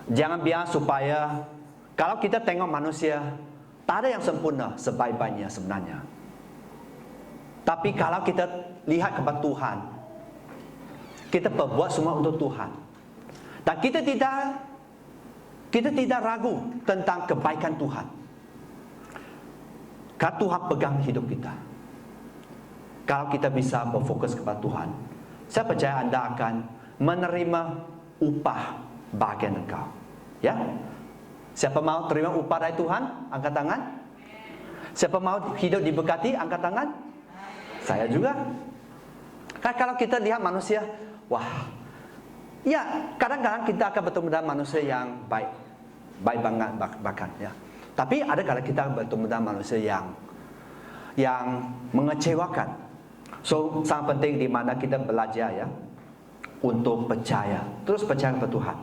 Jangan biar supaya kalau kita tengok manusia, tak ada yang sempurna sebaik-baiknya sebenarnya. Tapi kalau kita lihat kepada Tuhan, kita berbuat semua untuk Tuhan. Dan kita tidak ragu tentang kebaikan Tuhan. Kalau Tuhan pegang hidup kita, kalau kita bisa berfokus kepada Tuhan, saya percaya anda akan menerima upah bagian engkau. Ya? Siapa mau terima upah dari Tuhan? Angkat tangan. Siapa mau hidup diberkati? Angkat tangan. Saya juga. Kan kalau kita lihat manusia, wah, ya kadang-kadang kita akan bertemu dengan manusia yang baik banget bahkan ya. Tapi ada kala kita bertemu dengan manusia yang mengecewakan. So sangat penting di mana kita belajar ya untuk percaya, terus percaya kepada Tuhan.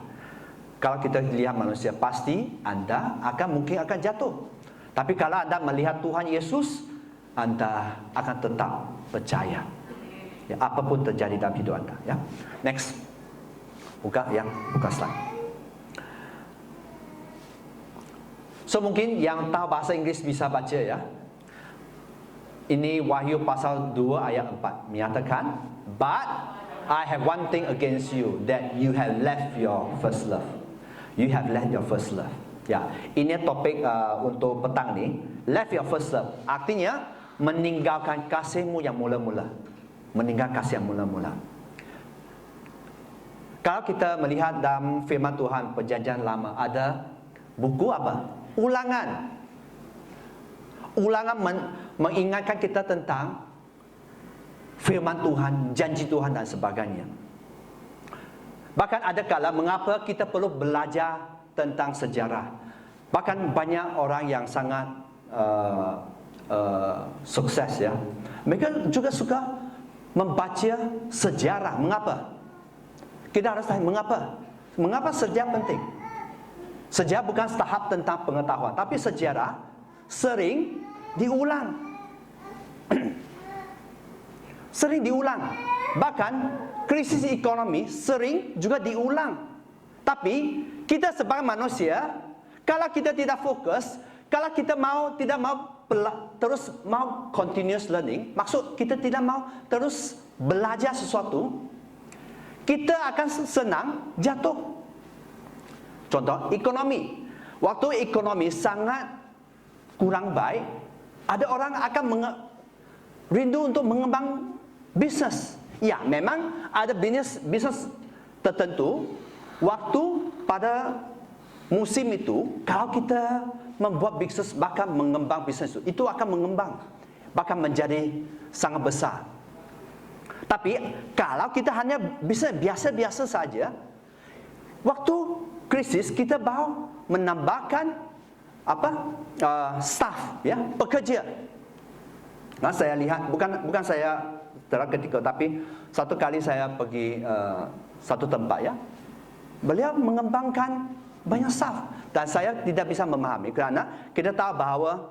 Kalau kita lihat manusia, pasti anda mungkin akan jatuh. Tapi kalau anda melihat Tuhan Yesus, anda akan tetap percaya. Ya, apapun terjadi dalam hidup anda. Ya, next, buka slide. So mungkin yang tahu bahasa Inggris bisa baca ya. Ini Wahyu pasal 2 ayat 4 menyatakan, "But I have one thing against you, that you have left your first love." You have left your first love. Ya, ini topik untuk petang ni. Left your first love artinya meninggalkan kasihmu yang mula-mula. Meninggalkan kasih yang mula-mula. Kalau kita melihat dalam firman Tuhan Perjanjian Lama, ada buku apa? Ulangan. Ulangan mengingatkan kita tentang firman Tuhan, janji Tuhan dan sebagainya. Bahkan ada kala mengapa kita perlu belajar tentang sejarah. Bahkan banyak orang yang sangat sukses ya, mereka juga suka membaca sejarah. Mengapa? Kita harus tahu mengapa. Mengapa sejarah penting? Sejarah bukan tahap tentang pengetahuan, tapi sejarah sering diulang. Sering diulang. Bahkan krisis ekonomi sering juga diulang. Tapi kita sebagai manusia, kalau kita tidak fokus, kalau kita tidak mau terus mau continuous learning, maksud kita tidak mau terus belajar sesuatu, kita akan senang jatuh. Contoh ekonomi. Waktu ekonomi sangat kurang baik, ada orang akan rindu untuk mengembang bisnes. Ya, memang ada bisnes tertentu. Waktu pada musim itu, kalau kita membuat bisnes, bahkan mengembang bisnes itu akan mengembang, bahkan menjadi sangat besar. Tapi kalau kita hanya bisa biasa-biasa saja, waktu krisis kita baru menambahkan staff ya, pekerja. Nah, saya lihat bukan saya ketika, tapi satu kali saya pergi satu tempat ya, beliau mengembangkan banyak staff dan saya tidak bisa memahami kerana kita tahu bahawa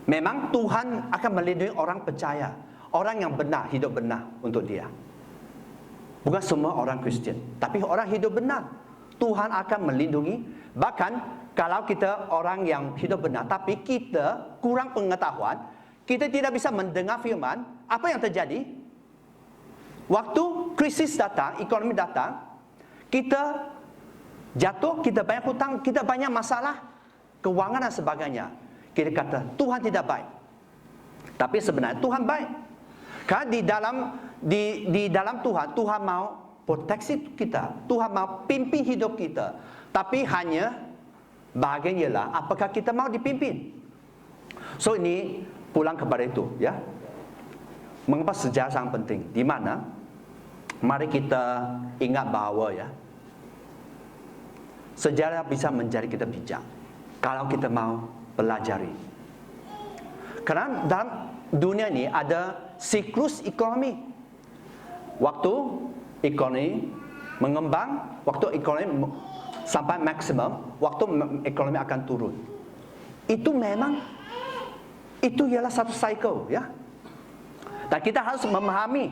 memang Tuhan akan melindungi orang percaya, orang yang benar, hidup benar untuk dia. Bukan semua orang Kristian, tapi orang hidup benar Tuhan akan melindungi. Bahkan kalau kita orang yang hidup benar tapi kita kurang pengetahuan, kita tidak bisa mendengar firman, apa yang terjadi? Waktu krisis datang, ekonomi datang, kita jatuh, kita banyak hutang, kita banyak masalah keuangan dan sebagainya. Kita kata Tuhan tidak baik. Tapi sebenarnya Tuhan baik. Karena di dalam Tuhan mau proteksi kita, Tuhan mau pimpin hidup kita. Tapi hanya bahagian ialah apakah kita mau dipimpin. So ini pulang kepada itu ya. Mengapa sejarah sangat penting? Di mana mari kita ingat bahawa ya, sejarah bisa menjadi kita bijak kalau kita mau pelajari. Karena dalam dunia ini ada siklus ekonomi. Waktu ekonomi mengembang, waktu ekonomi sampai maksimum, waktu ekonomi akan turun. Itu memang, itu ialah satu cycle ya. Dan kita harus memahami.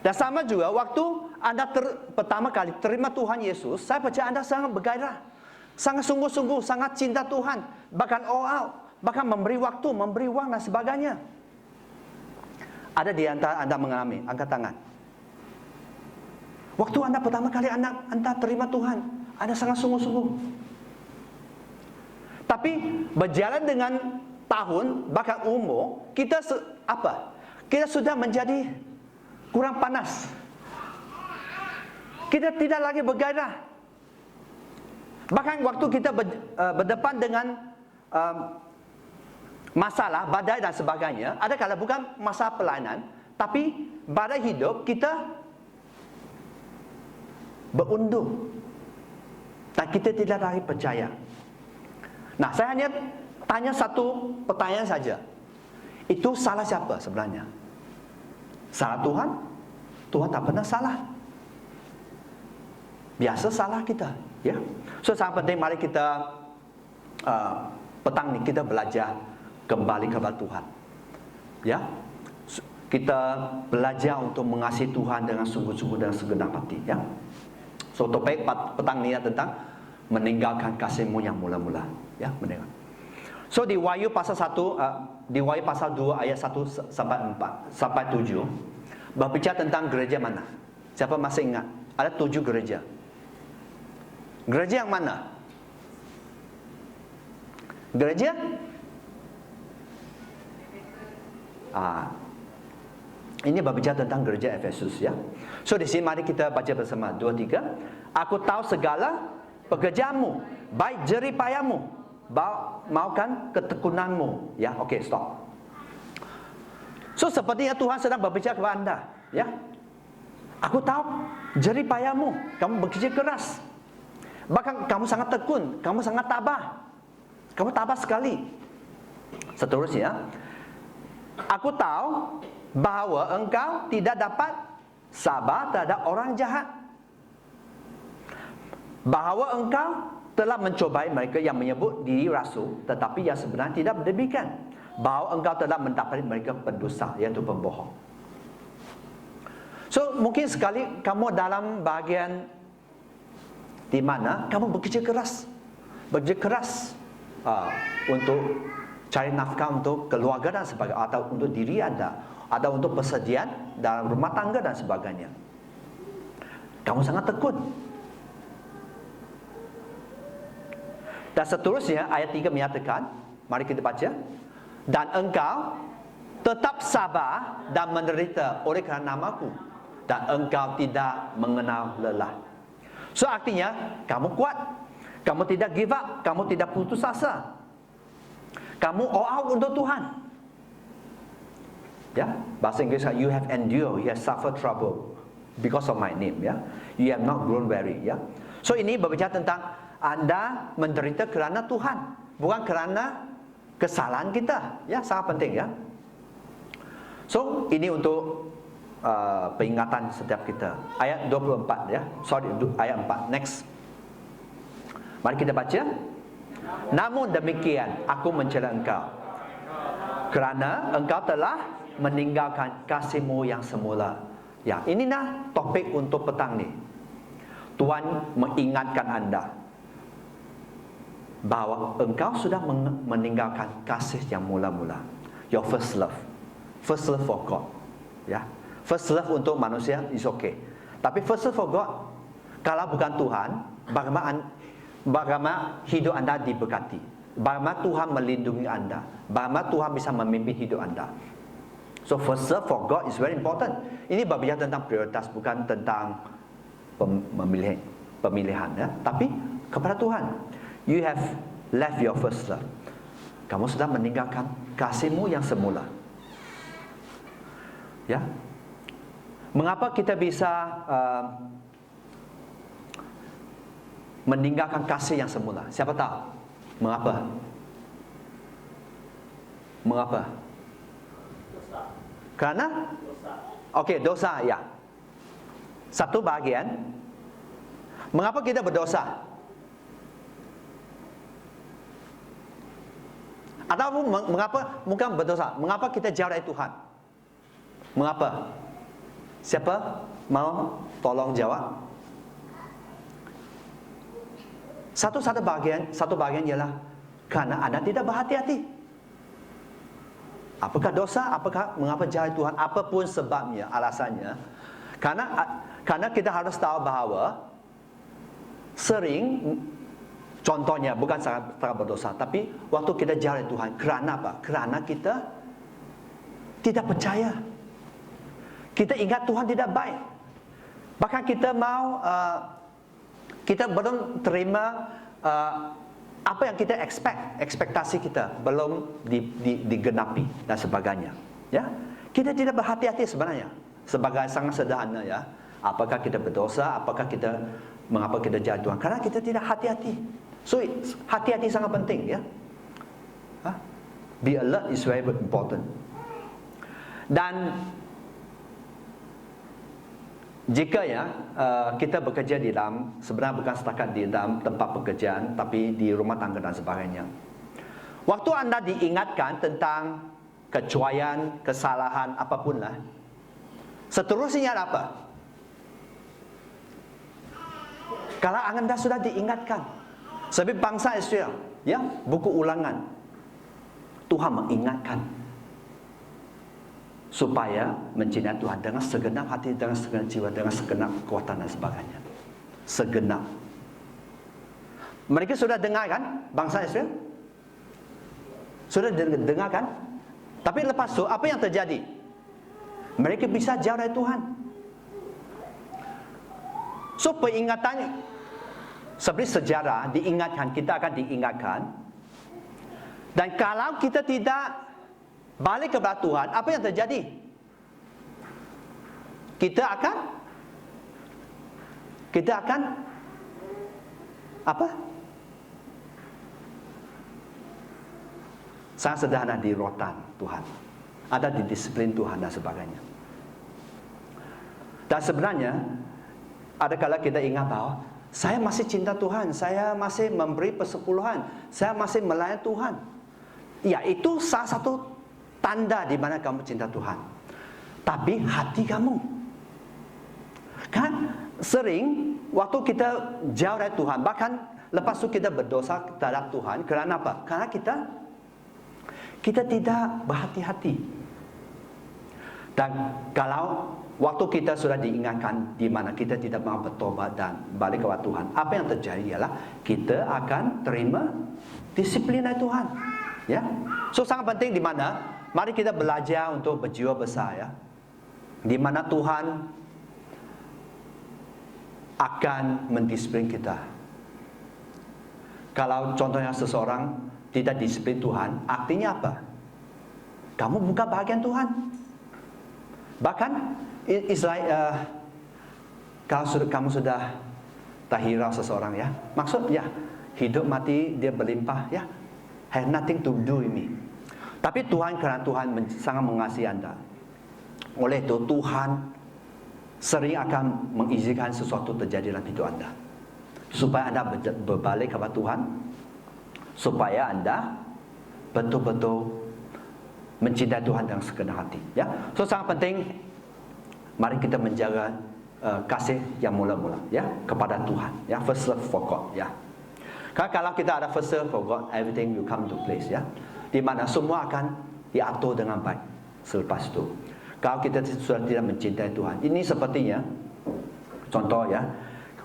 Dan sama juga waktu Anda pertama kali terima Tuhan Yesus, saya percaya Anda sangat bergairah, sangat sungguh-sungguh, sangat cinta Tuhan, bahkan all out, bahkan memberi waktu, memberi uang dan sebagainya. Ada di antara Anda mengalami, angkat tangan. Waktu Anda pertama kali Anda terima Tuhan, Anda sangat sungguh-sungguh. Tapi berjalan dengan tahun, bahkan umur, kita kita sudah menjadi kurang panas. Kita tidak lagi bergairah. Bahkan waktu kita berdepan dengan masalah, badai dan sebagainya, ada kala bukan masalah pelayanan, tapi badai hidup, kita berundur. Dan kita tidak lagi percaya. Nah, saya hanya tanya satu pertanyaan saja. Itu salah siapa sebenarnya? Salah Tuhan? Tuhan tak pernah salah. Biasa salah kita, ya. So sangat penting, mari kita petang ni kita belajar kembali kepada Tuhan. Ya. Kita belajar untuk mengasihi Tuhan dengan sungguh-sungguh dan segenap hati, ya. So topik petang ni tentang meninggalkan kasih-Mu yang mula-mula, ya, meninggal. So di Wahyu pasal 1, di Wahyu pasal 2 ayat 1 sampai 7 berbicara tentang gereja mana? Siapa masih ingat? Ada 7 gereja. Gereja yang mana? Gereja? Ini berbicara tentang gereja Efesus, ya. So di sini mari kita baca bersama 2, 3. Aku tahu segala pekerjaanmu, baik jerih payahmu, maukan ketekunanmu. Ya, okey, stop. So sepertinya Tuhan sedang berbicara kepada anda, ya. Aku tahu jerih payahmu, kamu bekerja keras. Bahkan kamu sangat tekun, kamu sangat tabah. Kamu tabah sekali. Seterusnya, aku tahu bahawa engkau tidak dapat sabar terhadap orang jahat. Bahawa engkau telah mencobai mereka yang menyebut diri rasul, tetapi yang sebenarnya tidak demikian. Bahawa engkau telah mendapati mereka pendosa, iaitu pembohong. So, mungkin sekali kamu dalam bahagian di mana kamu bekerja keras. Bekerja keras untuk cari nafkah untuk keluarga dan sebagainya, atau untuk diri anda, atau untuk persediaan dalam rumah tangga dan sebagainya. Kamu sangat tekun. Dan seterusnya ayat 3 menyatakan, mari kita baca. Dan engkau tetap sabar dan menderita oleh kerana namaku, dan engkau tidak mengenal lelah. So artinya kamu kuat, kamu tidak give up, kamu tidak putus asa, kamu all out untuk Tuhan. Ya, bahasa Inggris, you have endured, you have suffered trouble because of my name. Ya, you have not grown weary. Ya, so ini berbicara tentang anda menderita kerana Tuhan, bukan kerana kesalahan kita. Ya, sangat penting, ya. So ini untuk peringatan setiap kita. Ayat 24, ya. Sorry, ayat 4. Next. Mari kita baca. Namun demikian aku mencela engkau, kerana engkau telah meninggalkan kasih-Mu yang semula. Ya, inilah topik untuk petang ni. Tuhan mengingatkan anda bahawa engkau sudah meninggalkan kasih yang mula-mula. Your first love. First love for God. Ya. First love untuk manusia is okay. Tapi first love for God, kalau bukan Tuhan, bagaimana hidup anda diberkati? Bagaimana Tuhan melindungi anda? Bagaimana Tuhan bisa memimpin hidup anda? So first love for God is very important. Ini berbicara tentang prioritas, bukan tentang pemilihan, ya. Tapi kepada Tuhan. You have left your first love. Kamu sudah meninggalkan kasih-Mu yang semula. Ya. Mengapa kita bisa meninggalkan kasih yang semula? Siapa tahu? Mengapa? Mengapa? Dosa. Karena? Dosa. Okey, dosa, ya. Satu bahagian. Mengapa kita berdosa? Atau mengapa bukan berdosa? Mengapa kita jauh dari Tuhan? Mengapa? Siapa mau tolong jawab? Satu bagian ialah karena Anda tidak berhati-hati. Apakah dosa? Apakah mengapa jauh Tuhan? Apapun sebabnya, alasannya. Karena kita harus tahu bahawa sering, contohnya bukan sangat berdosa, tapi waktu kita jauh dari Tuhan, kerana apa? Kerana kita tidak percaya. Kita ingat Tuhan tidak baik. Bahkan kita kita belum terima apa yang kita ekspektasi kita belum digenapi dan sebagainya. Ya, kita tidak berhati-hati sebenarnya. Sebagai sangat sederhana ya. Apakah kita berdosa? Mengapa kita jauh Tuhan? Karena kita tidak hati-hati. So hati-hati sangat penting ya. Be alert is very important. Dan jika kita bekerja di dalam, sebenarnya bukan setakat di dalam tempat pekerjaan, tapi di rumah tangga dan sebagainya. Waktu Anda diingatkan tentang kecuaian, kesalahan, apapun lah, seterusnya apa? Kalau Anda sudah diingatkan, sebagai bangsa Israel, ya, buku Ulangan, Tuhan mengingatkan supaya mencintai Tuhan dengan segenap hati, dengan segenap jiwa, dengan segenap kekuatan dan sebagainya. Segenap. Mereka sudah dengar kan, bangsa Israel? Sudah dengar kan? Tapi lepas itu apa yang terjadi? Mereka bisa jauh dari Tuhan. So peringatannya, seperti sejarah diingatkan, kita akan diingatkan. Dan kalau kita tidak balik kepada Tuhan, apa yang terjadi? Kita akan apa? Sangat sederhana, di rotan Tuhan, ada di disiplin Tuhan dan sebagainya. Dan sebenarnya ada kala kita ingat bahwa saya masih cinta Tuhan, saya masih memberi persepuluhan, saya masih melayani Tuhan. Ya, itu salah satu tanda di mana kamu cinta Tuhan. Tapi hati kamu, kan sering waktu kita jauh dari Tuhan, bahkan lepas itu kita berdosa terhadap Tuhan. Kerana apa? Karena kita tidak berhati-hati. Dan kalau waktu kita sudah diingatkan di mana kita tidak mau bertobat dan balik kepada Tuhan, apa yang terjadi ialah kita akan terima disiplin dari Tuhan. Ya, so sangat penting di mana mari kita belajar untuk berjiwa besar ya. Di mana Tuhan akan mendisiplin kita. Kalau contohnya seseorang tidak disiplin Tuhan, artinya apa? Kamu bukan bahagian Tuhan. Bahkan it's like kalau kamu sudah tak hirau seseorang ya, maksud ya hidup mati dia berlimpah ya, have nothing to do with me. Tapi Tuhan, kerana Tuhan sangat mengasihi Anda, oleh itu Tuhan sering akan mengizinkan sesuatu terjadi dalam hidup Anda, supaya Anda berbalik kepada Tuhan, supaya Anda betul-betul mencintai Tuhan dengan segenap hati. Ya, so sangat penting. Mari kita menjaga kasih yang mula-mula, ya, kepada Tuhan. Ya, first love for God. Ya, kalau kita ada first love for God, everything will come to place. Ya, di mana semua akan diatur dengan baik. Selepas itu, kalau kita sudah tidak mencintai Tuhan, ini sepertinya contoh ya,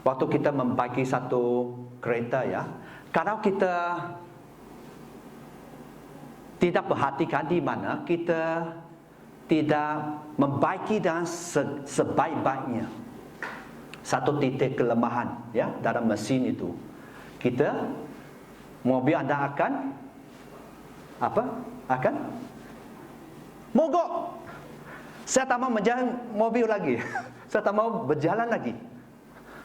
waktu kita membagi satu kereta ya, kalau kita tidak perhatikan di mana kita tidak membaiki dengan sebaik-baiknya satu titik kelemahan ya dalam mesin itu, mobil Anda akan mogok. Saya tak mau menjalan mobil lagi. Saya tak mau berjalan lagi.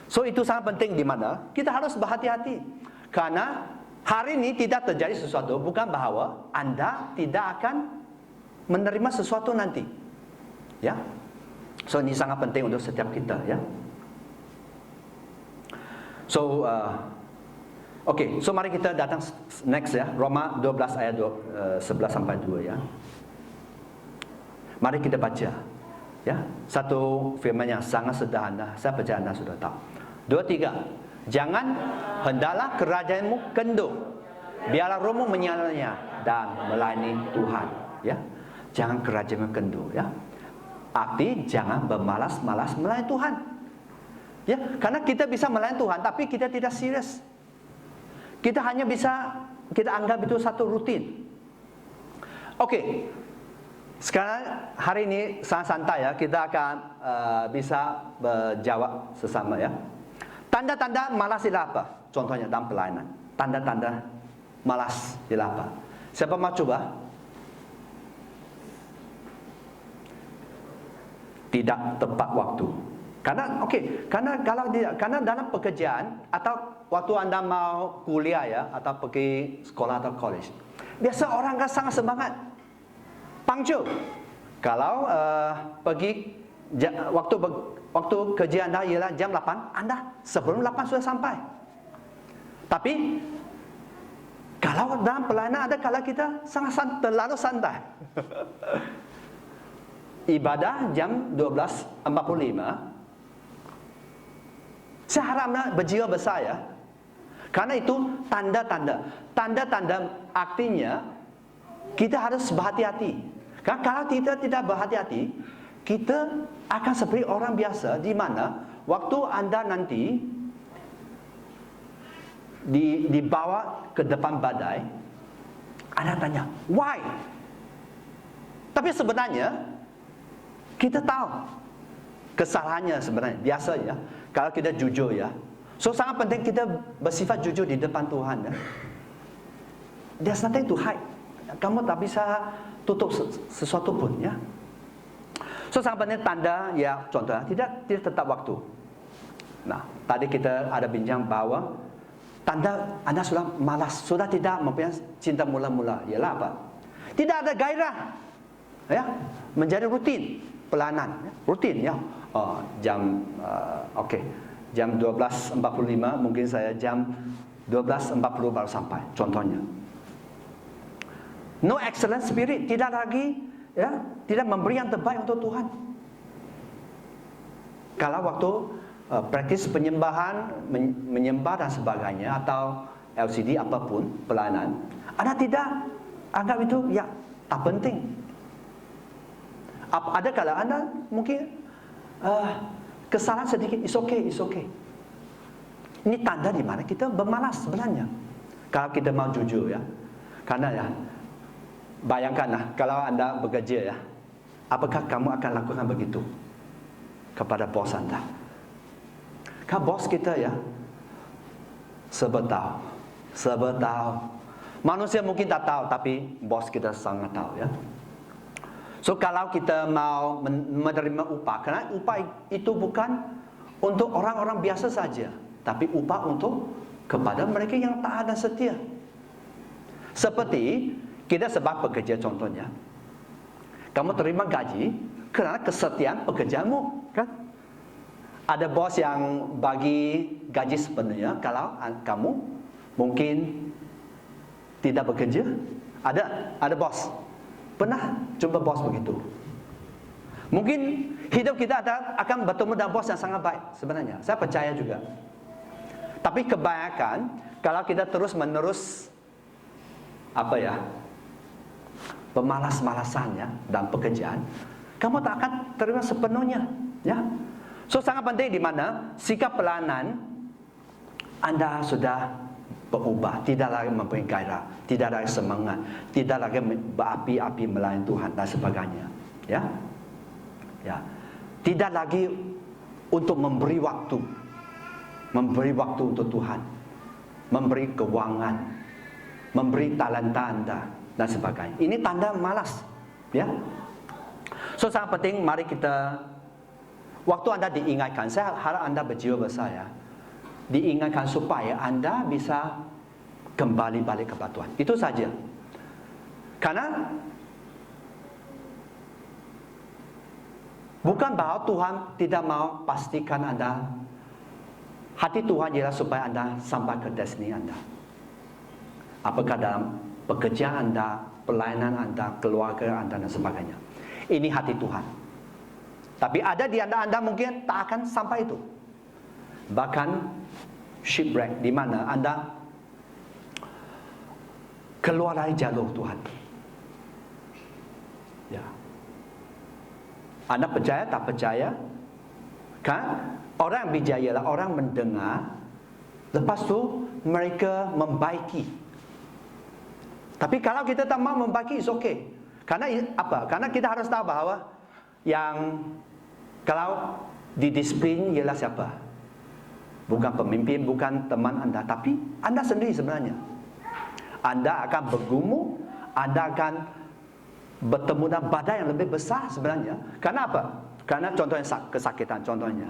So itu sangat penting di mana kita harus berhati-hati. Karena hari ini tidak terjadi sesuatu, bukan bahawa Anda tidak akan menerima sesuatu nanti. Ya. So ini sangat penting untuk setiap kita ya. So okay, so mari kita datang next ya, Roma 12 ayat 11 sampai 2 ya. Mari kita baca. Ya, satu firman yang sangat sederhana. Saya percaya anda sudah tahu. 2, 3. Jangan, hendaklah kerajaanmu kendur. Biarlah rohmu menyalanya dan melayani Tuhan. Ya, jangan kerajaanmu kendur. Ya, arti jangan bermalas-malas melayani Tuhan. Ya, karena kita bisa melayani Tuhan, tapi kita tidak serius. Kita hanya bisa, kita anggap itu satu rutin. Oke. Sekarang hari ini sangat santai ya, kita akan bisa berjawab sesama ya. Tanda-tanda malas ialah apa? Contohnya dalam pelayanan. Tanda-tanda malas ialah apa? Siapa mau coba? Tidak tepat waktu. Karena kalau tidak, karena dalam pekerjaan atau waktu anda mau kuliah ya, atau pergi sekolah atau college, biasa orang kan sangat semangat. Punctual. Kalau pergi waktu kerja anda ialah jam 8, anda sebelum 8 sudah sampai. Tapi kalau dalam pelayanan ada kala kita sangat terlalu santai. Ibadah jam 12.45. Saya harap anda berjiwa besar ya. Karena itu tanda-tanda. Tanda-tanda artinya kita harus berhati-hati. Karena kalau kita tidak berhati-hati, kita akan seperti orang biasa di mana waktu anda nanti dibawa ke depan badai, anda tanya, why? Tapi sebenarnya kita tahu kesalahannya sebenarnya, biasa ya. Kalau kita jujur ya. So sangat penting kita bersifat jujur di depan Tuhan ya. There's nothing to hide. Kamu tak bisa tutup sesuatu pun ya. So sangat penting tanda ya, contohnya tidak tetap waktu. Nah, tadi kita ada bincang bahwa tanda anda sudah malas, sudah tidak mempunyai cinta mula-mula ialah apa? Tidak ada gairah. Ya, menjadi rutin pelayanan, ya. Rutin ya. Jam 12.45 mungkin saya jam 12.40 baru sampai, contohnya. No excellent spirit, tidak lagi ya, tidak memberi yang terbaik untuk Tuhan. Kalau waktu praktis penyembahan, menyembah dan sebagainya, atau LCD apapun pelayanan, anda tidak anggap itu ya tak penting. Ada kala anda mungkin kesalahan sedikit, it's okay. Ini tanda di mana kita bermalas sebenarnya. Kalau kita mau jujur ya, karena ya, bayangkanlah kalau anda bekerja ya, apakah kamu akan lakukan begitu kepada bos anda? Kalau bos kita ya, serba tahu. Manusia mungkin tak tahu, tapi bos kita sangat tahu ya. So kalau kita mau menerima upah, karena upah itu bukan untuk orang-orang biasa saja, tapi upah untuk kepada mereka yang taat dan setia. Seperti kita sebagai pekerja contohnya, kamu terima gaji kerana kesetiaan pekerjaanmu, kan? Ada bos yang bagi gaji sebenarnya kalau kamu mungkin tidak bekerja. Ada bos. Pernah jumpa bos begitu? Mungkin hidup kita akan bertemu dengan bos yang sangat baik sebenarnya. Saya percaya juga. Tapi kebanyakan kalau kita terus-menerus pemalas-malasannya dalam pekerjaan, kamu tak akan terima sepenuhnya, ya. So sangat penting di mana sikap pelayanan anda sudah berubah, tidak lagi mempunyai gairah, tidak lagi semangat, tidak lagi berapi-api melayani Tuhan dan sebagainya, ya. Tidak lagi untuk memberi waktu untuk Tuhan, memberi keuangan, memberi talenta anda dan sebagainya. Ini tanda malas, ya. So sangat penting, mari kita, waktu anda diingatkan, saya harap anda berjiwa besar ya, diingatkan supaya anda bisa kembali balik kepada Tuhan. Itu saja. Karena bukan bahwa Tuhan tidak mau pastikan anda. Hati Tuhan ialah supaya anda sampai ke destiny anda. Apakah dalam pekerjaan anda, pelayanan anda, keluarga anda dan sebagainya. Ini hati Tuhan. Tapi ada di antara anda mungkin tak akan sampai itu. Bahkan shipwreck, di mana anda keluar dari jalur Tuhan. Ya. Anda percaya tak percaya? Kan? Orang bijaya lah, orang mendengar. Lepas tu mereka membaiki. Tapi kalau kita tak mahu membaiki, it's okay. Karena apa? Karena kita harus tahu bahawa yang kalau didisiplin ialah siapa? Bukan pemimpin, bukan teman anda, tapi anda sendiri sebenarnya. Anda akan bergumul, anda akan bertemu dengan badai yang lebih besar sebenarnya. Karena apa? Karena contohnya kesakitan, contohnya.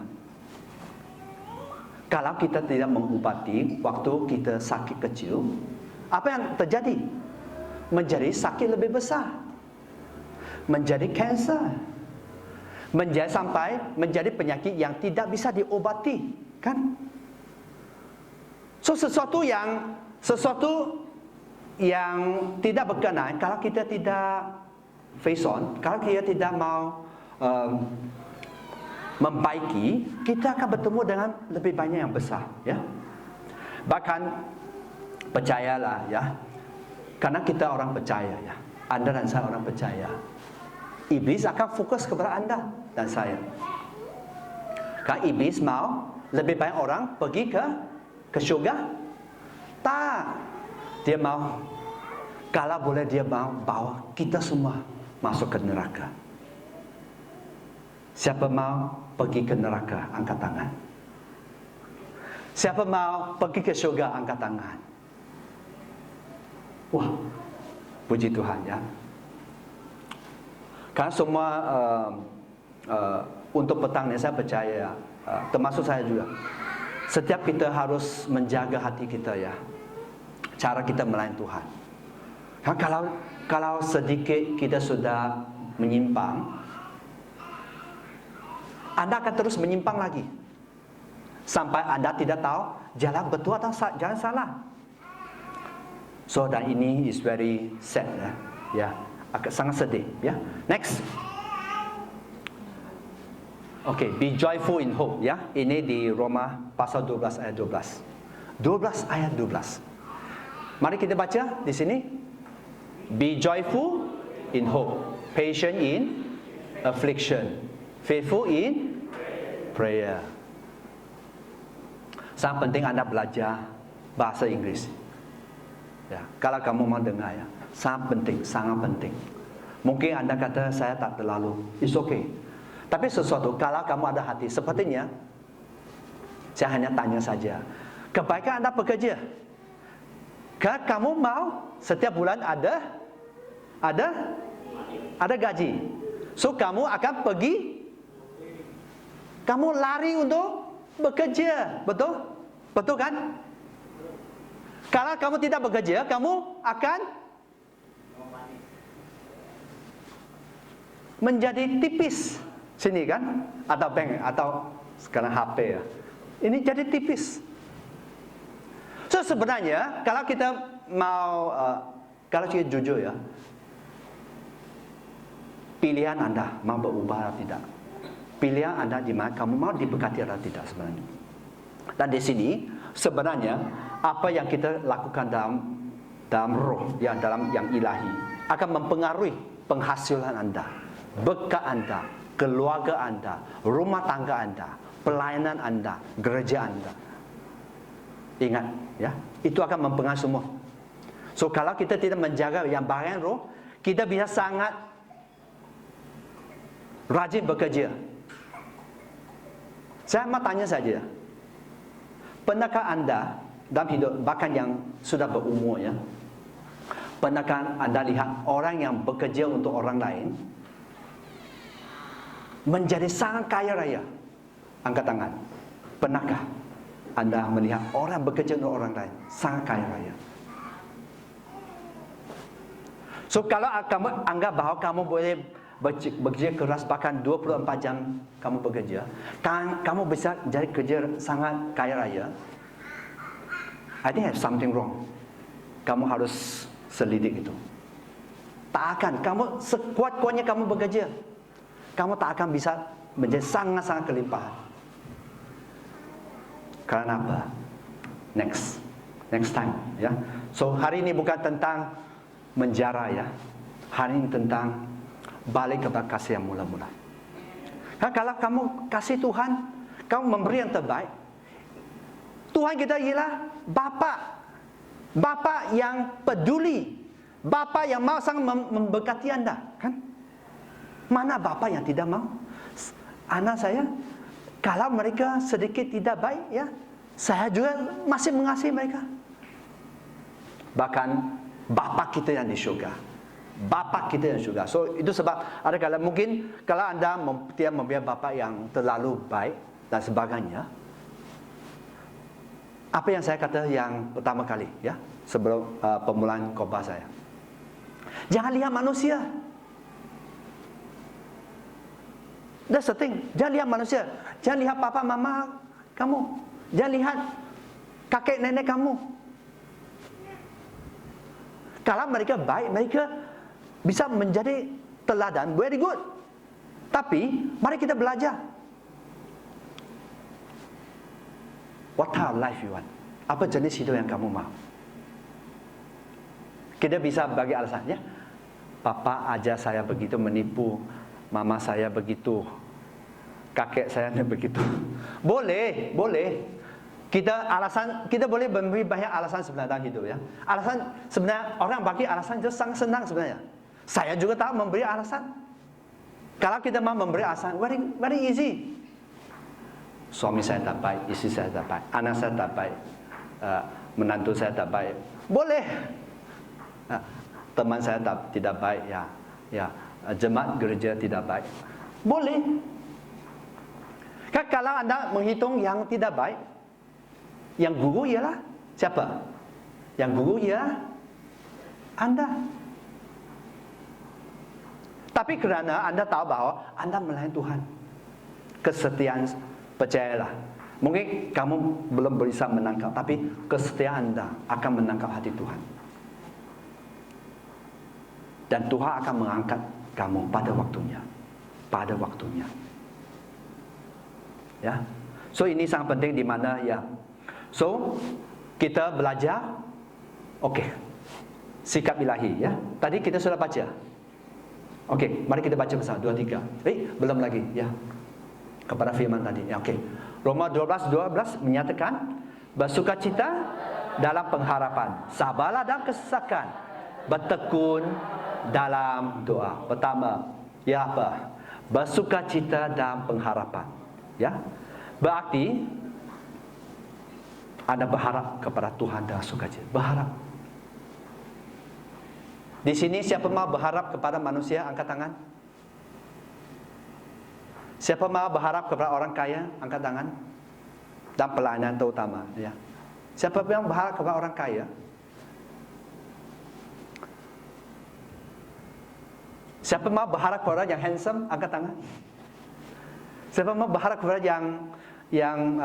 Kalau kita tidak mengubati waktu kita sakit kecil, apa yang terjadi? Menjadi sakit lebih besar. Menjadi kanser. Sampai menjadi penyakit yang tidak bisa diobati, kan? So sesuatu yang tidak berkenan, kalau kita tidak face on, kalau kita tidak mau membaiki, kita akan bertemu dengan lebih banyak yang besar, ya. Bahkan percayalah, ya, karena kita orang percaya, ya. Anda dan saya orang percaya. Iblis akan fokus kepada anda dan saya. Kan iblis mau lebih banyak orang pergi ke syurga? Tak. Dia mau, kalau boleh dia mau bawa kita semua masuk ke neraka. Siapa mau pergi ke neraka? Angkat tangan. Siapa mau pergi ke syurga? Angkat tangan. Wah, puji Tuhan, ya. Karena semua untuk petang ini saya percaya, termasuk saya juga, setiap kita harus menjaga hati kita, ya, cara kita melayani Tuhan. Kalau sedikit kita sudah menyimpang, anda akan terus menyimpang lagi sampai anda tidak tahu jalan betul atau jalan salah. So, dan ini is very sad, ya, ya. Sangat sedih, ya. Next. Okay, be joyful in hope, ya. Ini di Roma pasal 12 ayat 12. 12 ayat 12. Mari kita baca di sini. Be joyful in hope, patient in affliction, faithful in prayer. Sangat penting anda belajar bahasa Inggris. Ya, kalau kamu mau dengar, ya. Sangat penting, sangat penting. Mungkin anda kata saya tak terlalu, it's okay. Tapi sesuatu, kalau kamu ada hati, sepertinya saya hanya tanya saja. Kebaikan anda bekerja. Kalau kamu mau setiap bulan ada gaji. So kamu akan pergi, kamu lari untuk bekerja, betul? Betul kan? Kalau kamu tidak bekerja, kamu akan menjadi tipis sini, kan? Atau bank, atau sekarang HP, ya. Ini jadi tipis. So sebenarnya kalau kita mau kalau kita jujur, ya, pilihan anda mau berubah atau tidak, pilihan anda di mana kamu mau diberkati atau tidak sebenarnya. Dan di sini sebenarnya apa yang kita lakukan dalam roh, ya, dalam yang ilahi akan mempengaruhi penghasilan anda, berkat anda, keluarga anda, rumah tangga anda, pelayanan anda, gereja anda. Ingat, ya, itu akan mempengaruhi semua. So kalau kita tidak menjaga yang bagian roh, kita bisa sangat rajin bekerja. Saya mau tanya saja, pernahkah anda dalam hidup, bahkan yang sudah berumur, ya, pernahkah anda lihat orang yang bekerja untuk orang lain menjadi sangat kaya raya? Angkat tangan. Pernahkah anda melihat orang bekerja untuk orang lain sangat kaya raya? So kalau kamu anggap bahawa kamu boleh bekerja keras bahkan 24 jam kamu bekerja, kamu bisa jadi kerja sangat kaya raya, I think have something wrong. Kamu harus selidik itu. Tak akan, kamu sekuat-kuatnya kamu bekerja, kamu tak akan bisa menjadi sangat-sangat kelimpahan. Karena apa? Next time, ya. So hari ini bukan tentang menjara, ya. Hari ini tentang balik kepada kasih yang mula-mula. Kalau kamu kasih Tuhan, kamu memberi yang terbaik. Tuhan kita ialah Bapa yang peduli, Bapa yang mau sangat memberkati Anda, kan? Mana Bapa yang tidak mau? Anak saya, kalau mereka sedikit tidak baik, ya, saya juga masih mengasihi mereka. Bahkan Bapa kita yang di surga, Bapa kita yang di surga. So itu sebab ada kala mungkin kalau Anda tidak mempunyai Bapa yang terlalu baik dan sebagainya. Apa yang saya kata yang pertama kali, ya, sebelum permulaan khotbah saya. Jangan lihat manusia. That's the thing. Jangan lihat manusia. Jangan lihat papa mama kamu. Jangan lihat kakek nenek kamu. Kalau mereka baik, mereka bisa menjadi teladan, very good. Tapi mari kita belajar. What type of life you want? Apa jenis hidup yang kamu mau? Kita bisa bagi alasannya. Papa ajar saya begitu, menipu. Mama saya begitu. Kakek saya begitu. Boleh. Kita boleh memberi banyak alasan sebenarnya dalam hidup, ya. Alasan sebenarnya orang bagi alasan itu sangat senang sebenarnya. Saya juga tahu memberi alasan. Kalau kita mau memberi alasan, very easy. Suami saya tak baik, istri saya tak baik, anak saya tak baik, menantu saya tak baik. Boleh. Teman saya tidak baik, ya. Jemaat gereja tidak baik. Boleh. Kalau Anda menghitung yang tidak baik, yang gugur ialah siapa? Yang gugur ialah Anda. Tapi kerana Anda tahu bahawa Anda melayani Tuhan, kesetiaan, percayalah. Mungkin kamu belum bisa menangkap, tapi kesetiaan Anda akan menangkap hati Tuhan. Dan Tuhan akan mengangkat kamu pada waktunya. Pada waktunya. Ya. So ini sangat penting di mana, ya. So kita belajar, okey, sikap ilahi, ya. Tadi kita sudah baca. Okey, mari kita baca bersama 2, 3. Belum lagi, ya. Kepada firman tadi. Ya, okey. Roma 12:12 menyatakan bersukacita dalam pengharapan, sabarlah dalam kesesakan, bertekun dalam doa. Pertama, ya apa? Bersukacita dalam pengharapan. Ya. Berarti Anda berharap kepada Tuhan dalam sukacita. Berharap. Di sini siapa mau berharap kepada manusia, angkat tangan. Siapa mau berharap kepada orang kaya, angkat tangan. Dan pelayanan terutama, ya. Siapa yang berharap kepada orang kaya? Siapa mau berharap kepada yang handsome, angkat tangan. Siapa mau berharap kepada yang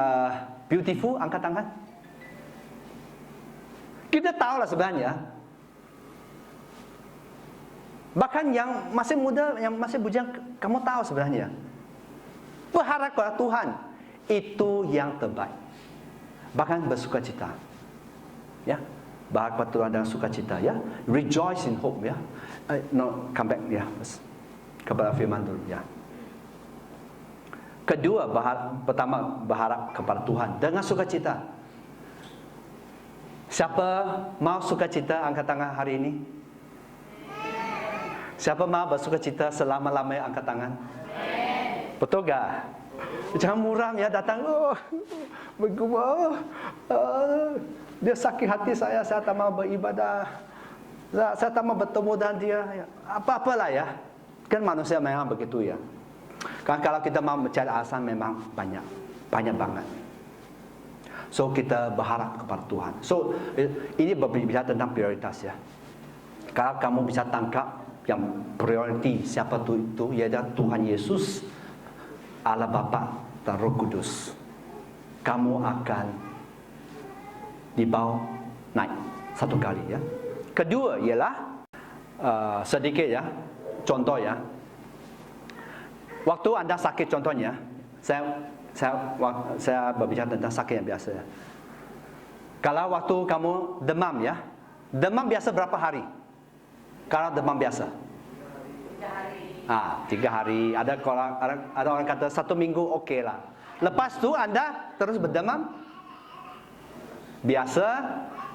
beautiful, angkat tangan. Kita tahulah sebenarnya. Bahkan yang masih muda, yang masih bujang, kamu tahu sebenarnya. Berharap kepada Tuhan, itu yang terbaik. Bahkan bersukacita. Ya. Berharap kepada Tuhan dengan sukacita, ya. Rejoice in hope, ya. Come back, ya. Kepada firman dulu, ya. Kedua, pertama berharap kepada Tuhan dengan sukacita. Siapa mau sukacita, angkat tangan hari ini. Siapa mau bersukacita selama-lamanya, angkat tangan. Betul tak? Jangan muram, ya, datang. Dia sakit hati saya tak mau beribadah. Saya tak mau bertemu dengan dia. Apa-apalah, ya. Kan manusia memang begitu, ya. Kan kalau kita mau mencari alasan memang banyak banget. So kita berharap kepada Tuhan. So ini berbicara tentang prioritas, ya. Kalau kamu bisa tangkap yang prioriti siapa itu, iaitu Tuhan Yesus, Allah Bapa dan Roh Kudus, kamu akan dibawa naik satu kali, ya. Kedua ialah sedikit, ya, contoh, ya. Waktu Anda sakit contohnya, saya berbicara tentang sakit yang biasa. Kalau waktu kamu demam ya, demam biasa berapa hari? Kalau demam biasa? 3 hari. Ada orang kata 1 minggu okey lah. Lepas tu Anda terus berdemam? Biasa.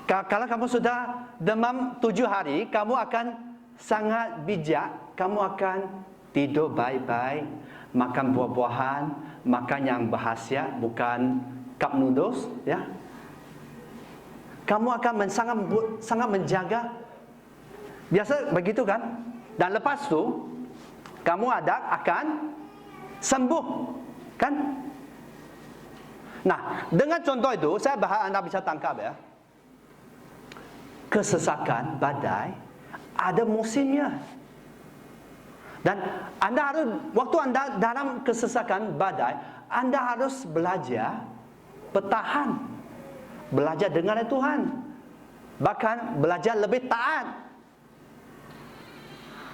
Kalau kamu sudah demam 7 hari, kamu akan sangat bijak. Kamu akan tidur baik-baik, makan buah-buahan, makan yang berkhasiat, bukan cup noodles, ya. Kamu akan sangat menjaga. Biasa begitu kan? Dan lepas tu kamu akan sembuh, kan? Nah, dengan contoh itu saya berharap Anda bisa tangkap ya. Kesesakan badai ada musimnya. Dan Anda harus, waktu Anda dalam kesesakan badai, Anda harus belajar bertahan, belajar dengan Tuhan, bahkan belajar lebih taat,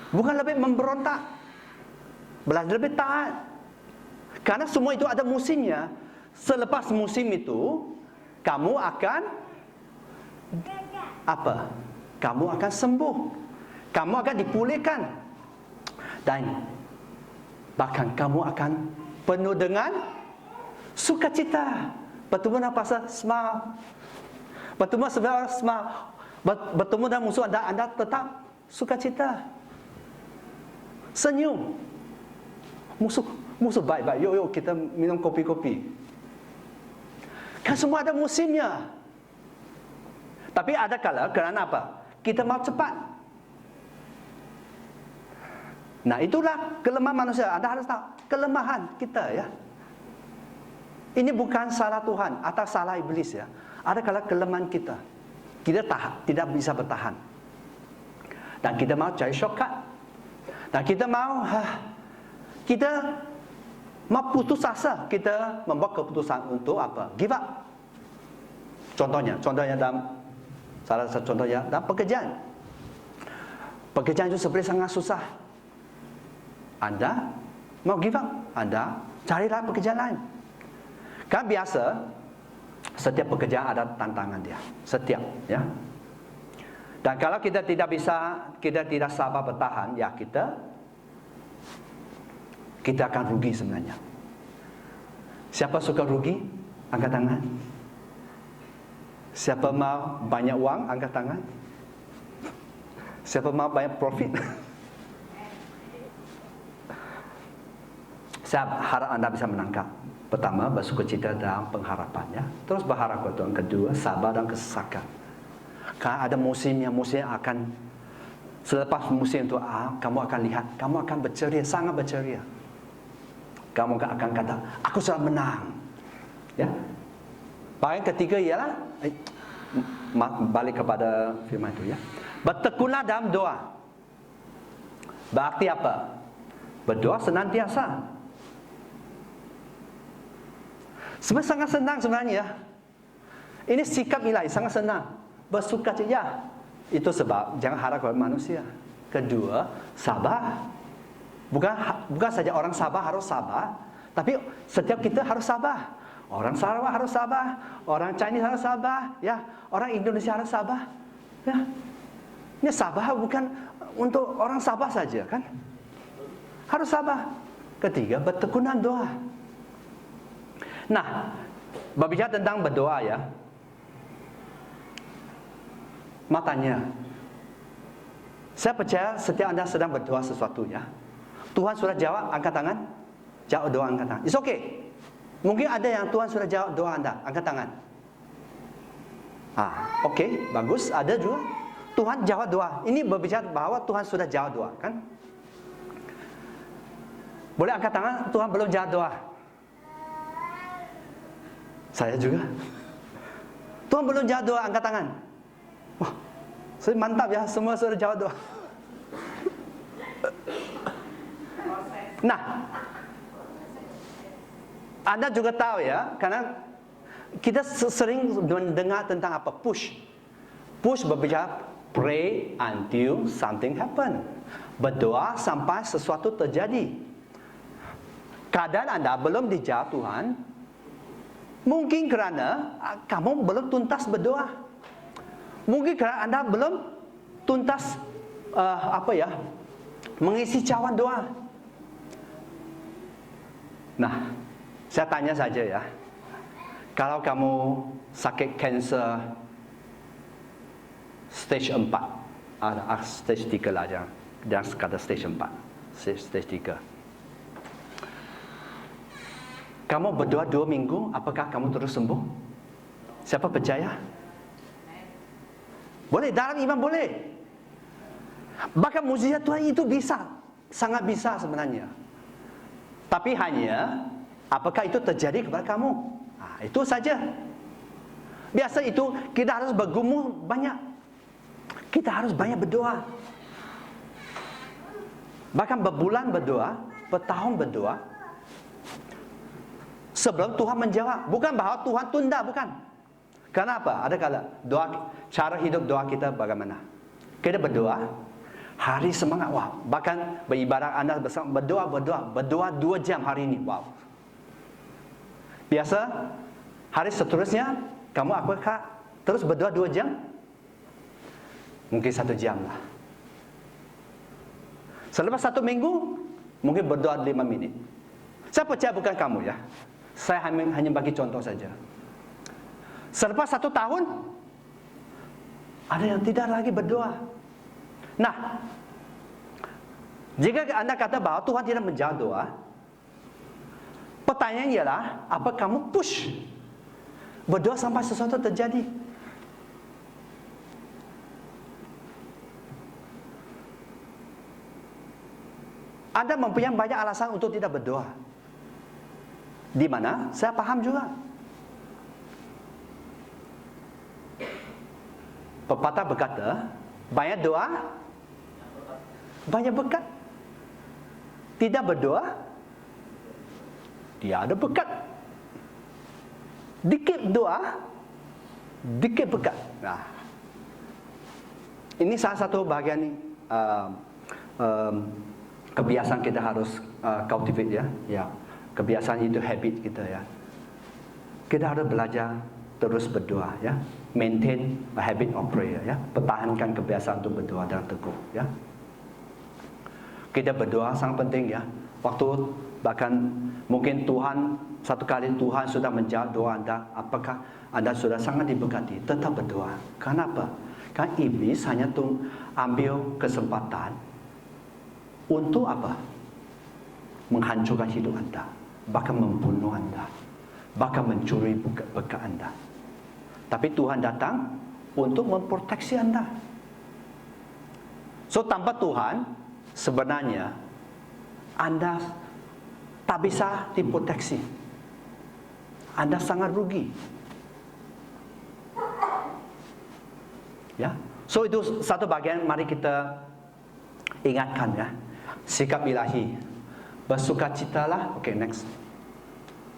bukan lebih memberontak, belajar lebih taat. Karena semua itu ada musimnya. Selepas musim itu, kamu akan apa? Kamu akan sembuh, kamu akan dipulihkan, dan bahkan kamu akan penuh dengan sukacita. Bertemu dengan pasal smile, bertemu dengan smile, bertemu dengan musuh anda tetap sukacita, senyum. Musuh baik-baik, yuk kita minum kopi-kopi. Kan semua ada musimnya. Tapi ada kala kerana apa? Kita mau cepat. Nah, itulah kelemahan manusia. Anda harus tahu kelemahan kita ya. Ini bukan salah Tuhan atau salah iblis ya. Ada kala kelemahan kita. Kita tidak bisa bertahan. Dan kita mau cari shortcut. Dan kita mau putus asa. Kita membuat keputusan untuk apa? Give up. Contohnya dalam salah satu contohnya dalam pekerjaan. Pekerjaan itu sebenarnya sangat susah. Anda mau give up, Anda carilah pekerjaan lain. Kan biasa setiap pekerjaan ada tantangan dia, setiap ya. Dan kalau kita tidak sabar bertahan, ya kita akan rugi sebenarnya. Siapa suka rugi? Angkat tangan. Siapa mau banyak uang? Angkat tangan. Siapa mau banyak profit? Saya harap Anda bisa menangkap. Pertama, bersukacita dalam pengharapannya. Terus berharap kepada Tuhan. Kedua, sabar dan kesesakan. Karena ada musimnya akan, selepas musim itu kamu akan lihat, kamu akan berceria, sangat berceria. Kamu akan kata, aku sudah menang. Ya. Bagian ketiga ialah balik kepada firman itu ya. Bertekunlah dalam doa. Berarti apa? Berdoa senantiasa. Sebenarnya sangat senang sebenarnya. Ini sikap ilahi sangat senang. Bersukacita. Ya. Itu sebab jangan harap kepada manusia. Kedua, sabar. Bukan saja orang sabar harus sabar, tapi setiap kita harus sabar. Orang Sarawak harus sabar, orang Chinese harus sabar, ya. Orang Indonesia harus sabar. Ya. Ini sabar bukan untuk orang sabar saja, kan? Harus sabar. Ketiga, bertekunan doa. Nah, berbicara tentang berdoa ya. Makanya saya percaya setiap Anda sedang berdoa sesuatu ya. Tuhan sudah jawab, angkat tangan. Jawab doa, angkat tangan. It's okay. Mungkin ada yang Tuhan sudah jawab doa Anda, angkat tangan. Okay, bagus. Ada juga Tuhan jawab doa. Ini berbicara bahwa Tuhan sudah jawab doa, kan? Boleh angkat tangan, Tuhan belum jawab doa. Saya juga. Tuhan belum jawab doa, angkat tangan. Wah, saya mantap ya, semua sudah jawab doa. Nah, Anda juga tahu ya, karena kita sering mendengar tentang apa? Push. Push berbicara pray until something happen. Berdoa sampai sesuatu terjadi. keadaan anda belum dijawab Tuhan, mungkin kerana kamu belum tuntas berdoa. Mungkin kerana anda belum tuntas mengisi cawan doa. Nah, saya tanya saja ya. Kalau kamu sakit kanser stage 4, stage 3 lah, jangan kata stage 4, stage 3. Kamu berdoa 2 minggu, apakah kamu terus sembuh? Siapa percaya? Boleh, dalam iman boleh. Bahkan mukjizat Tuhan itu bisa, sangat bisa sebenarnya. Tapi hanya, apakah itu terjadi kepada kamu? Itu saja. Biasa itu kita harus bergumul banyak. Kita harus banyak berdoa. Bahkan berbulan berdoa, bertahun berdoa. Sebelum Tuhan menjawab. Bukan bahawa Tuhan tunda, bukan. Kenapa? Ada kala doa, cara hidup doa kita bagaimana? Kita berdoa, hari semangat, wow. Bahkan beribadah anda bersama, berdoa 2 jam hari ini, wow. Biasa, hari seterusnya, kamu apakah terus berdoa 2 jam? Mungkin 1 jam lah. Selepas 1 minggu, mungkin berdoa 5 minit. Saya percaya bukan kamu ya. Saya hanya bagi contoh saja. Selepas 1 tahun, ada yang tidak lagi berdoa. Nah, jika anda kata bahawa Tuhan tidak menjawab doa, pertanyaan ialah, apa kamu push berdoa sampai sesuatu terjadi? Anda mempunyai banyak alasan untuk tidak berdoa. Di mana? Saya paham juga. Pepatah berkata, banyak doa, banyak berkat. Tidak berdoa, tidak ada berkat. Dikit doa, dikit berkat. Nah, ini salah satu bahagian kebiasaan kita harus cultivate ya. Ya, kebiasaan itu habit kita ya. Kita harus belajar terus berdoa ya. Maintain a habit of prayer ya. Pertahankan kebiasaan untuk berdoa dan teguh ya. Kita berdoa sangat penting ya. Waktu bahkan mungkin Tuhan satu kali Tuhan sudah menjawab doa anda, apakah anda sudah sangat diberkati? Tetap berdoa. Kenapa? Kan iblis hanya ambil kesempatan untuk apa? Menghancurkan hidup anda, bahkan membunuh anda, bahkan mencuri berkat anda. Tapi Tuhan datang untuk memproteksi anda. So tanpa Tuhan, sebenarnya anda tak bisa diproteksi. Anda sangat rugi. Ya. So itu satu bagian, mari kita ingatkan ya. Sikap ilahi. Bersukacitalah. Okay, next.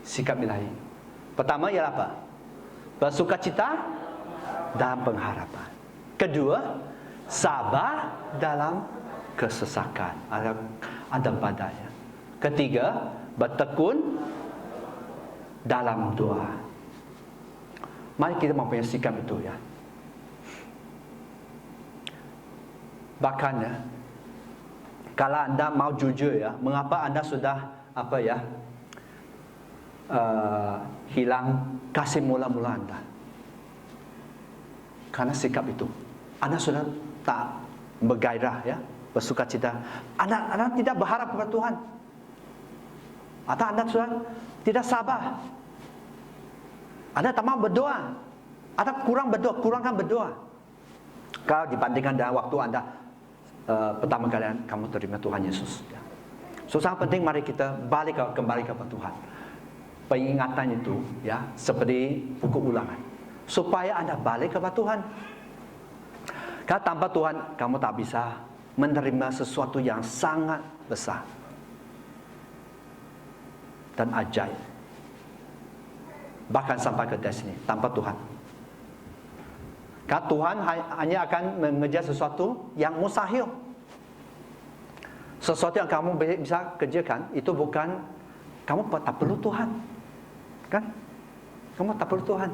Sikap ilahi. Pertama ialah apa? Bersukacita dalam pengharapan. Kedua, sabar dalam kesesakan. Ada badai. Ketiga, bertekun dalam doa. Mari kita mempunyai sikap itu ya. Bahkan ya, kalau anda mau jujur ya, mengapa anda sudah hilang kasih mula-mula anda? Karena sikap itu, anda sudah tak bergairah ya, bersukacita. Anda tidak berharap kepada Tuhan. Atau anda sudah tidak sabar. Anda tak mau berdoa. Anda kurang berdoa, kurangkan berdoa. Kalau dibandingkan dengan waktu anda pertama kali kamu terima Tuhan Yesus. Ya. So sangat penting, mari kita kembali kepada Tuhan. Pengingatan itu ya, seperti buku ulangan, supaya anda balik kepada Tuhan. Karena tanpa Tuhan kamu tak bisa menerima sesuatu yang sangat besar dan ajaib, bahkan sampai ke destiny tanpa Tuhan. Karena Tuhan hanya akan mengejar sesuatu yang mustahil. Sesuatu yang kamu bisa kerjakan itu bukan kamu tak perlu Tuhan. Kan? Kamu tak perlu Tuhan.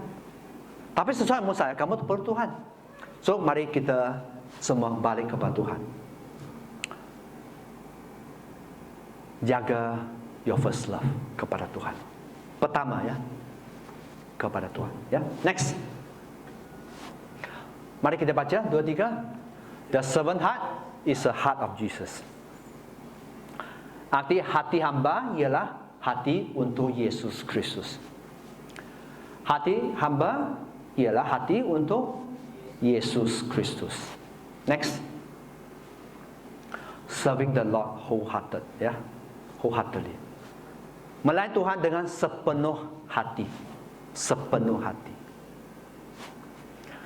Tapi sesuai ilmu saya, kamu tak perlu Tuhan. So, mari kita semua balik kepada Tuhan. Jaga your first love kepada Tuhan. Pertama ya, kepada Tuhan. Ya, next. Mari kita baca 2-3. The servant heart is the heart of Jesus. Arti hati hamba ialah hati untuk Yesus Kristus. Hati hamba ialah hati untuk Yesus Kristus. Next. Serving the Lord wholehearted, ya. Wholeheartedly. Melayani Tuhan dengan sepenuh hati. Sepenuh hati.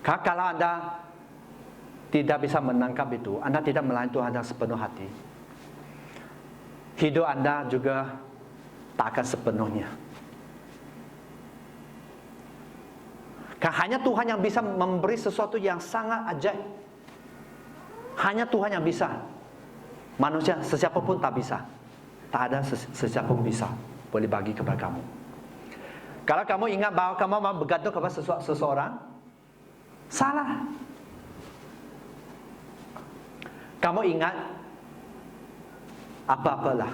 Kalau anda tidak bisa menangkap itu, anda tidak melayani Tuhan dengan sepenuh hati, hidup anda juga tak akan sepenuhnya. Hanya Tuhan yang bisa memberi sesuatu yang sangat ajaib. Hanya Tuhan yang bisa. Manusia, sesiapa pun tak bisa. Tak ada sesiapa pun bisa boleh bagi kepada kamu. Kalau kamu ingat bahawa kamu mau bergantung kepada seseorang, salah. Kamu ingat apa-apalah.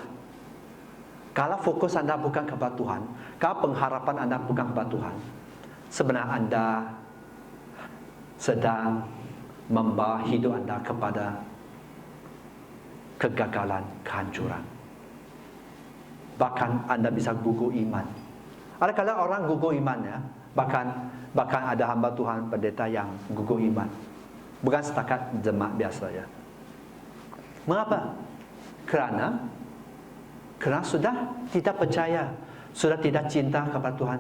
Kalau fokus anda bukan kepada Tuhan, kalau pengharapan anda bukan kepada Tuhan, sebenarnya anda sedang membawa hidup anda kepada kegagalan, kehancuran. Bahkan anda bisa gugur iman. Ada kala orang gugur iman ya, bahkan ada hamba Tuhan pendeta yang gugur iman. Bukan setakat jemaat biasa ya. Mengapa? Kerana sudah tidak percaya, sudah tidak cinta kepada Tuhan,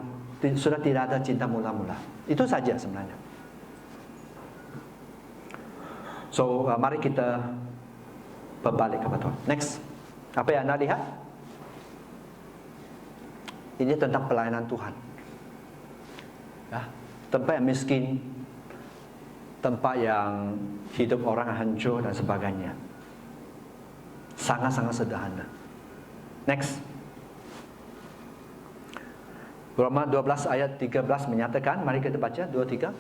sudah tidak ada cinta mula-mula. Itu saja sebenarnya. So, mari kita berbalik kepada Tuhan. Next. Apa yang anda lihat? Ini tentang pelayanan Tuhan. Ya, tempat yang miskin, tempat yang hidup orang hancur dan sebagainya. Sangat-sangat sederhana. Next. Roma 12 ayat 13 menyatakan, mari kita baca 2-3.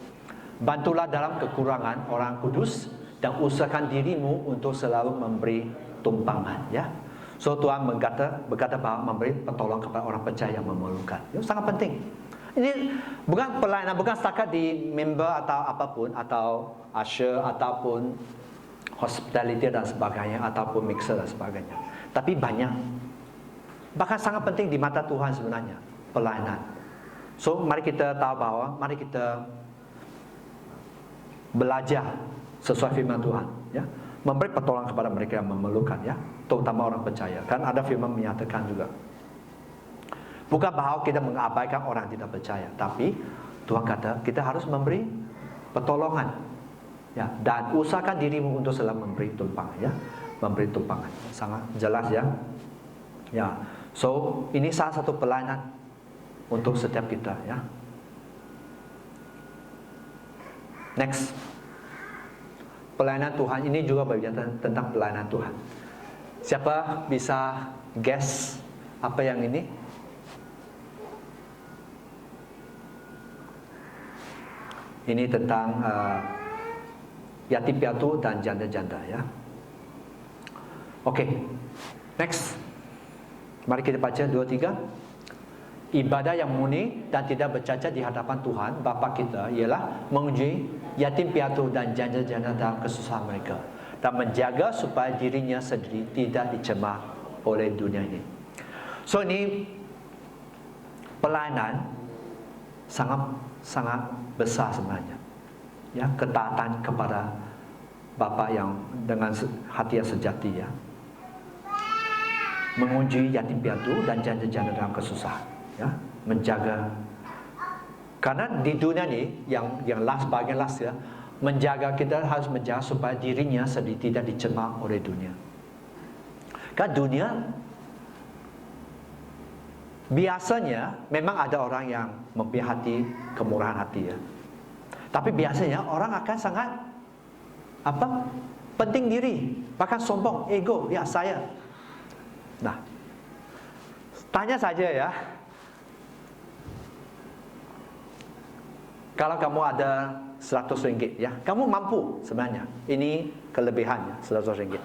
Bantulah dalam kekurangan orang kudus dan usahakan dirimu untuk selalu memberi tumpangan, ya. So Tuhan berkata bahawa memberi pertolongan kepada orang percaya yang memerlukan. Itu sangat penting. Ini bukan pelayanan, bukan setakat di member atau apapun, atau usher ataupun hospitality dan sebagainya, ataupun mixer dan sebagainya. Tapi banyak. Bahkan sangat penting di mata Tuhan sebenarnya pelayanan. So mari kita tahu bahawa, mari kita belajar sesuai firman Tuhan, ya. Memberi pertolongan kepada mereka yang memerlukan, ya, terutama orang percaya. Kan ada firman menyatakan juga, bukan bahawa kita mengabaikan orang yang tidak percaya, tapi Tuhan kata kita harus memberi pertolongan, ya, dan usahakan dirimu untuk selalu memberi tumpangan, ya, memberi tumpangan. Sangat jelas, ya. Ya, so ini salah satu pelayanan untuk setiap kita, ya. Next. Pelayanan Tuhan ini juga berbicara tentang pelayanan Tuhan. Siapa bisa guess apa yang ini? Ini tentang yatim piatu dan janda-janda, ya. Oke. Next. Mari kita baca 2-3. Ibadah yang murni dan tidak bercacat di hadapan Tuhan Bapa kita ialah menguji yatim piatu dan janda-janda dalam kesusahan mereka dan menjaga supaya dirinya sendiri tidak dicemar oleh dunia ini. So ini pelayanan sangat besar sebenarnya, ya, ketaatan kepada Bapa yang dengan hati yang sejati, ya, menguji yatim piatu dan janda-janda dalam kesusahan, ya, menjaga. Karena di dunia ni yang bagian last, ya, menjaga, kita harus menjaga supaya dirinya sendiri tidak dicemar oleh dunia. Kan dunia biasanya memang ada orang yang mempunyai hati kemurahan hati, ya. Tapi biasanya orang akan sangat penting diri, bahkan sombong, ego, ya, saya. Nah, Tanya saja ya. Kalau kamu ada 100 ringgit ya, kamu mampu sebenarnya. Ini kelebihannya 100 ringgit.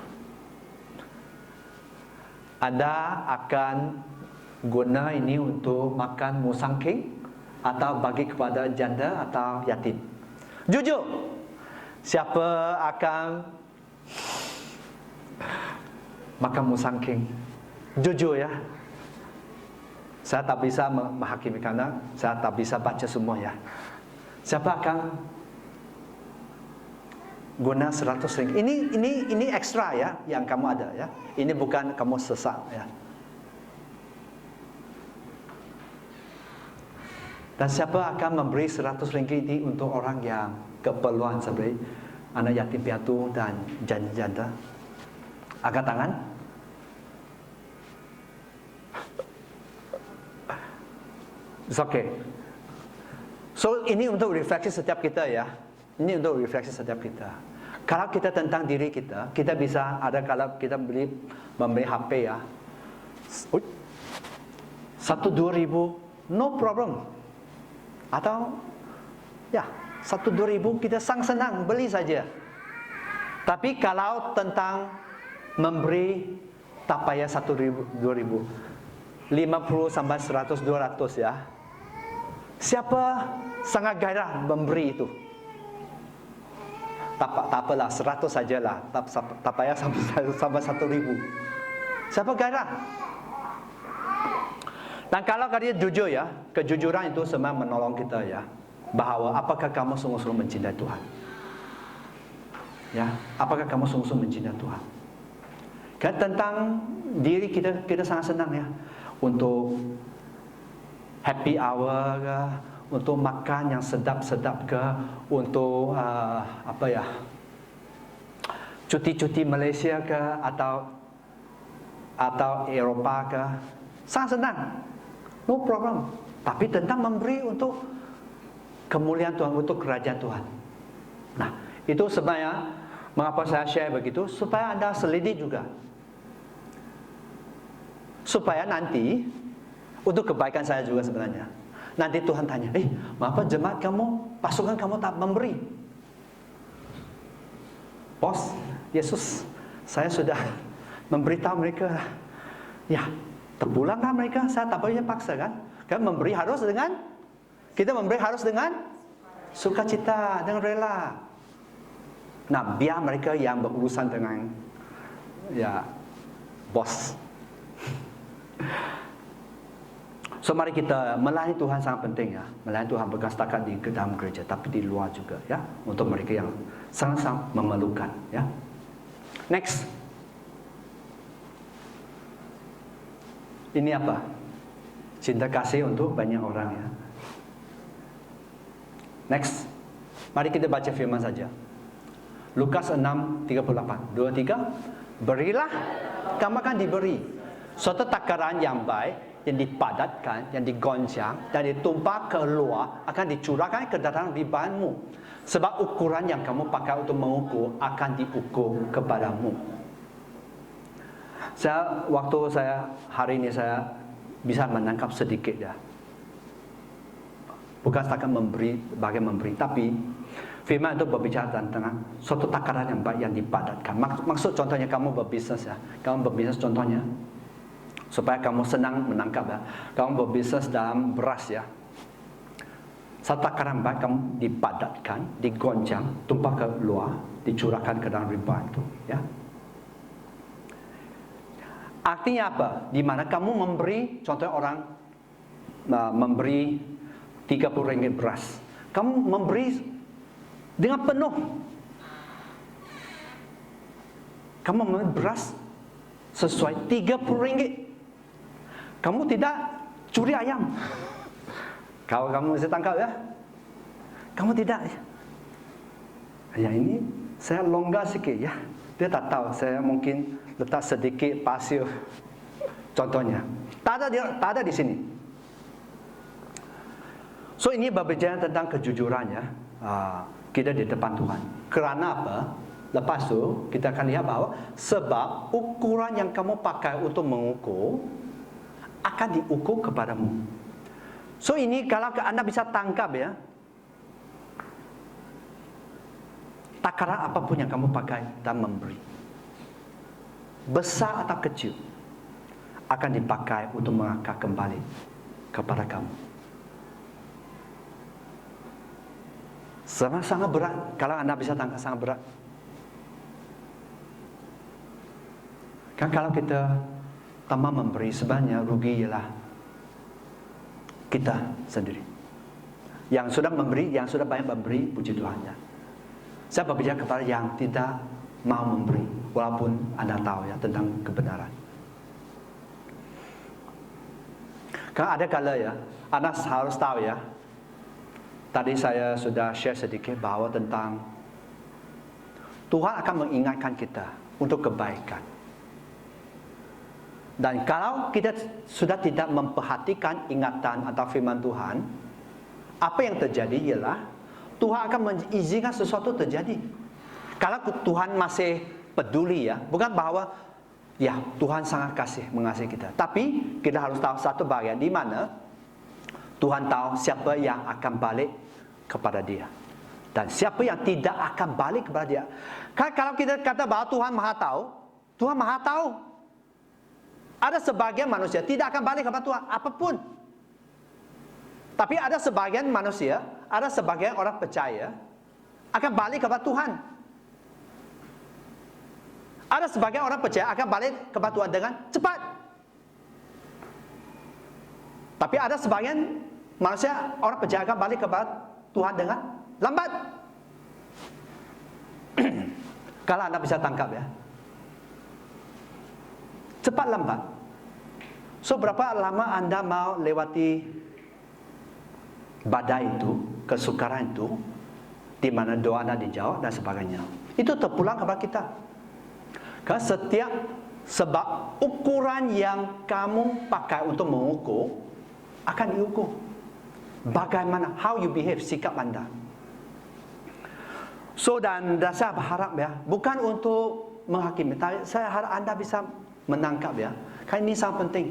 Anda akan guna ini untuk makan musangking atau bagi kepada janda atau yatim. Jujur, siapa akan makan musangking? Jujur ya. Saya tak bisa menghakimi karena saya tak bisa baca semua ya. Siapa akan guna 100 ringgit? Ini ekstra ya yang kamu ada ya. Ini bukan kamu sesat ya. Dan siapa akan memberi 100 ringgit ini untuk orang yang keperluan seperti anak yatim piatu dan janda? Angkat tangan. It's okay. So ini untuk refleksi setiap kita ya. Ini untuk refleksi setiap kita. Kalau kita tentang diri kita, kita bisa ada kalau kita membeli HP ya. 1-2 ribu, no problem. Atau ya 1-2 ribu kita senang beli saja. Tapi kalau tentang memberi, tak payah 1 ribu, 2 ribu, 50 sampai 100, 200 ya. Siapa sangat gairah memberi itu? Tak apalah, 100 sajalah. Tak payah sampai 1 ribu. Siapa gairah? Dan kalau kalian jujur ya, kejujuran itu sebenarnya menolong kita ya. Bahawa apakah kamu sungguh-sungguh mencintai Tuhan? Ya, apakah kamu sungguh-sungguh mencintai Tuhan? Kan tentang diri kita sangat senang ya. Untuk happy hour ke, untuk makan yang sedap-sedap ke, untuk cuti-cuti Malaysia ke, atau Eropah ke, sangat senang, no problem. Tapi tentang memberi untuk kemuliaan Tuhan, untuk kerajaan Tuhan. Nah, itu sebenarnya mengapa saya share begitu, supaya Anda selidik juga, supaya nanti untuk kebaikan saya juga sebenarnya. Nanti Tuhan tanya, mengapa jemaat kamu, pasukan kamu tak memberi? Bos, Yesus, saya sudah memberitahu mereka. Ya, terpulangkan mereka, saya tak boleh paksa kan? Kan memberi harus dengan, kita memberi harus dengan sukacita, dengan rela. Nah, biar mereka yang berurusan dengan ya bos. So mari kita melayani Tuhan sangat penting ya. Melayani Tuhan bukan setakat di dalam gereja, tapi di luar juga ya. Untuk mereka yang sangat-sangat memerlukan ya. Next. Ini apa? Cinta kasih untuk banyak orang ya. Next. Mari kita baca firman saja. Lukas 6:38. 2-3. Berilah, kamu akan diberi. Suatu takaran yang baik, yang dipadatkan, yang digoncang, dan ditumpah keluar, akan dicurahkan ke dalam ribanmu. Sebab ukuran yang kamu pakai untuk mengukur akan diukur kepadamu. Waktu saya hari ini saya bisa menangkap sedikit ya. Bukan setakat memberi, bagian memberi, tapi firman itu berbicara tentang suatu takaran yang baik yang dipadatkan. Maksud contohnya kamu berbisnes ya. Kamu berbisnes contohnya, supaya kamu senang menangkap ya. Kamu berbisnes dalam beras ya. Satu takaran baik kamu dipadatkan, digoncang, tumpah ke luar, dicurahkan ke dalam riba itu ya. Artinya apa? Di mana kamu memberi, contohnya orang memberi 30 ringgit beras. Kamu memberi dengan penuh. Kamu memberi beras sesuai 30 ringgit. Kamu tidak curi ayam. Kalau kamu bisa tangkap ya. Kamu tidak. Ya ini saya longgar sikit ya. Dia tak tahu, saya mungkin letak sedikit pasir. Contohnya. Tak ada di sini. So ini berbicara tentang kejujuran ya. Kita di depan Tuhan. Kerana apa? Lepas tu kita akan lihat bahawa sebab ukuran yang kamu pakai untuk mengukur akan diukur kepadamu. So ini kalau anda bisa tangkap ya, takaran apapun yang kamu pakai dan memberi, besar atau kecil, akan dipakai untuk mengangkat kembali kepada kamu. Sangat berat. Kalau anda bisa tangkap, sangat berat. Kan kalau kita tanpa memberi, sebenarnya rugi ialah kita sendiri. Yang sudah memberi, yang sudah banyak memberi, puji Tuhan ya. Saya berbicara kepada yang tidak mau memberi, walaupun anda tahu ya tentang kebenaran. Kan ada kala ya, anda harus tahu ya. Tadi saya sudah share sedikit bahwa tentang Tuhan akan mengingatkan kita untuk kebaikan. Dan kalau kita sudah tidak memperhatikan ingatan atau firman Tuhan, apa yang terjadi ialah Tuhan akan mengizinkan sesuatu terjadi. Kalau Tuhan masih peduli ya, bukan bahwa ya Tuhan sangat mengasihi kita. Tapi kita harus tahu satu bagian di mana Tuhan tahu siapa yang akan balik kepada Dia dan siapa yang tidak akan balik kepada Dia. Kalau kita kata bahwa Tuhan Maha Tahu, Tuhan Maha Tahu. Ada sebagian manusia tidak akan balik kepada Tuhan apapun. Tapi ada sebagian manusia, ada sebagian orang percaya akan balik kepada Tuhan. Ada sebagian orang percaya akan balik kepada Tuhan dengan cepat. Tapi ada sebagian manusia, orang percaya akan balik kepada Tuhan dengan lambat. Kalau anda bisa tangkap ya, cepat lambat. So berapa lama anda mau lewati badai itu, kesukaran itu, di mana doa anda dijawab dan sebagainya. Itu terpulang kepada kita. Karena setiap sebab ukuran yang kamu pakai untuk mengukur akan diukur. Bagaimana, how you behave, sikap anda. So dan saya berharap ya, bukan untuk menghakimi, tapi saya harap anda bisa menangkap ya. Karena ini sangat penting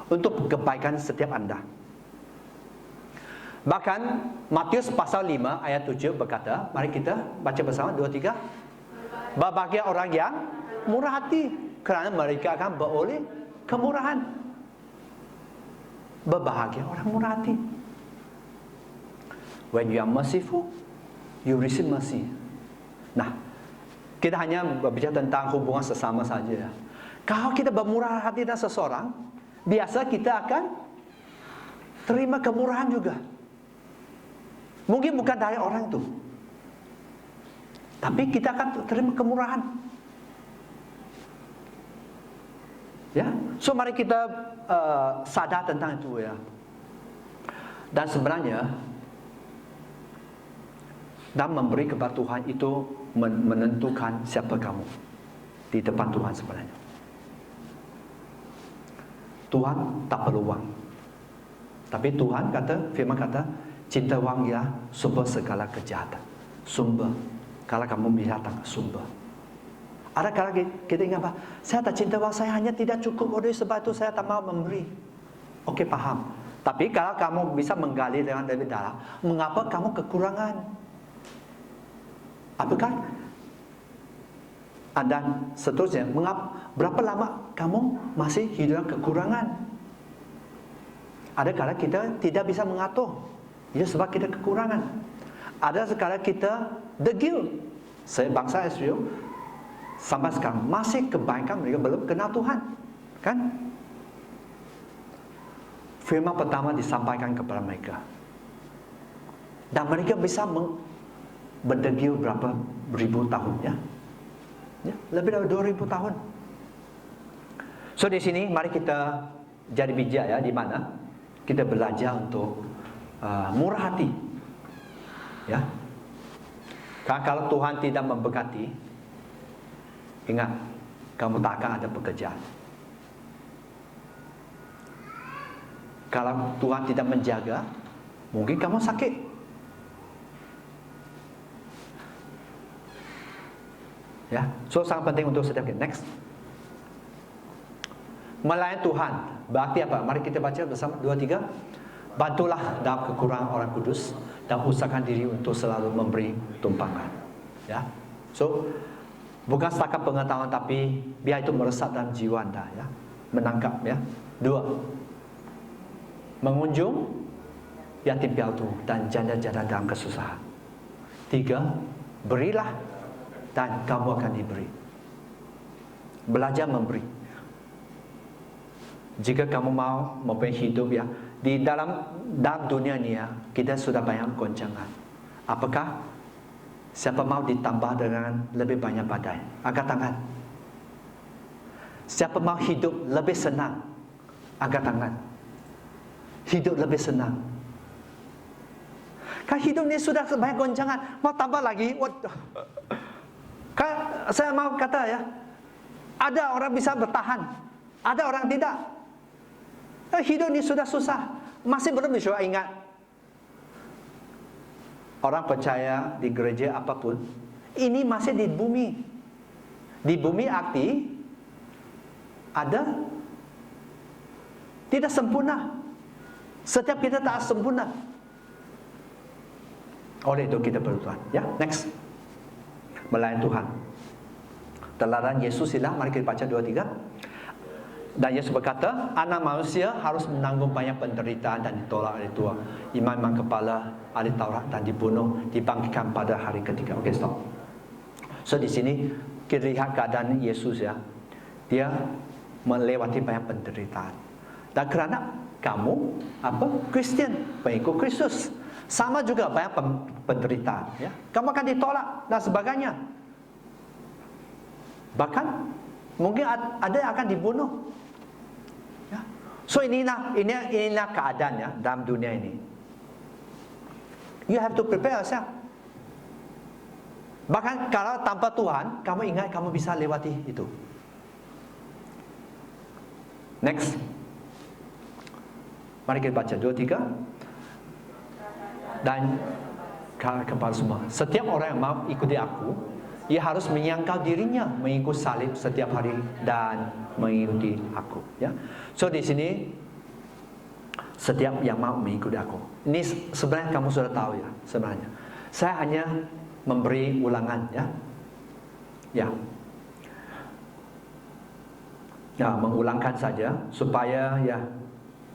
untuk kebaikan setiap anda. Bahkan Matius pasal 5 ayat 7 berkata, mari kita baca bersama 2, 3. Berbahagia orang yang murah hati, kerana mereka akan beroleh kemurahan. Berbahagia orang murah hati. When you are merciful, you receive mercy. Nah, kita hanya berbicara tentang hubungan sesama saja ya. Kalau kita bermurah hati dengan seseorang, biasa kita akan terima kemurahan juga. Mungkin bukan dari orang itu, tapi kita akan terima kemurahan. Ya, so mari kita sadar tentang itu ya. Dan sebenarnya dan memberi kepada Tuhan itu menentukan siapa kamu di depan Tuhan sebenarnya. Tuhan tak perlu wang, tapi Tuhan kata, firman kata, cinta wang ya sumber segala kejahatan. Sumber, kalau kamu bisa tangkap sumber. Ada kala kita ingat apa? Saya tak cinta wang, saya hanya tidak cukup oleh sebab itu saya tak mau memberi. Oke, paham. Tapi kalau kamu bisa menggali dengan lebih dalam, mengapa kamu kekurangan? Apakah anda seterusnya? Berapa lama kamu masih hidup kekurangan? Ada kala kita tidak bisa mengatur, ya sebab kita kekurangan. Ada sekala kita degil. Bangsa Israel sampai sekarang masih kebaikan mereka belum kenal Tuhan, kan? Firman pertama disampaikan kepada mereka, dan mereka bisa berdegil berapa ribu tahun ya? Ya, lebih dari 2000 tahun. So di sini mari kita jadi bijak ya, di mana kita belajar untuk murah hati. Ya. Kalau Tuhan tidak memberkati, ingat, kamu tak akan ada pekerjaan. Kalau Tuhan tidak menjaga, mungkin kamu sakit. Ya, so sangat penting untuk setiap kita. Next. Melayani Tuhan berarti apa? Mari kita baca bersama 2, 3. Bantulah dalam kekurangan orang kudus dan usahakan diri untuk selalu memberi tumpangan. Ya. So, bukan setakat pengetahuan tapi biar itu meresap dalam jiwa anda, ya. Menangkap, ya. 2. Mengunjung yatim piatu dan janda-janda dalam kesusahan. 3. Berilah dan kamu akan diberi. Belajar memberi. Jika kamu mau mempunyai hidup, ya, di dalam dunia ni, ya, kita sudah banyak goncangan. Apakah siapa mau ditambah dengan lebih banyak badai? Angkat tangan. Siapa mau hidup lebih senang? Angkat tangan. Hidup lebih senang. Kan hidup ni sudah banyak goncangan, mau tambah lagi? Kan saya mau kata, ya, ada orang bisa bertahan, ada orang tidak. Hidup ni sudah susah, masih belum bisa ingat. Orang percaya di gereja apapun, ini masih di bumi. Di bumi arti ada tidak sempurna. Setiap kita tak sempurna. Oleh itu kita perlu Tuhan. Ya, next. Melayani Tuhan. Teladan Yesus hilang. Mari kita baca 2, 3. Dan Yesus berkata, anak manusia harus menanggung banyak penderitaan dan ditolak oleh Tuhan, imam-imam kepala, ahli Taurat, dan dibunuh, dibangkitkan pada hari ketiga. Okey, stop. So di sini kita lihat keadaan Yesus, ya. Dia melewati banyak penderitaan. Dan kerana kamu Kristian, pengikut Kristus, sama juga banyak penderitaan, ya. Kamu akan ditolak dan sebagainya. Bahkan mungkin ada yang akan dibunuh. Ya. So inilah keadaannya dalam dunia ini. You have to prepare yourself. Bahkan kalau tanpa Tuhan, kamu ingat kamu bisa lewati itu. Next. Mari kita baca 2, 3. Dan kepada semua, setiap orang yang mau ikuti aku, ia harus menyangkal dirinya, mengikut salib setiap hari dan mengikuti aku. Ya. So di sini setiap yang mau mengikuti aku. Ini sebenarnya kamu sudah tahu, ya. Sebenarnya saya hanya memberi ulangan, ya. Ya. Ya, mengulangkan saja supaya, ya,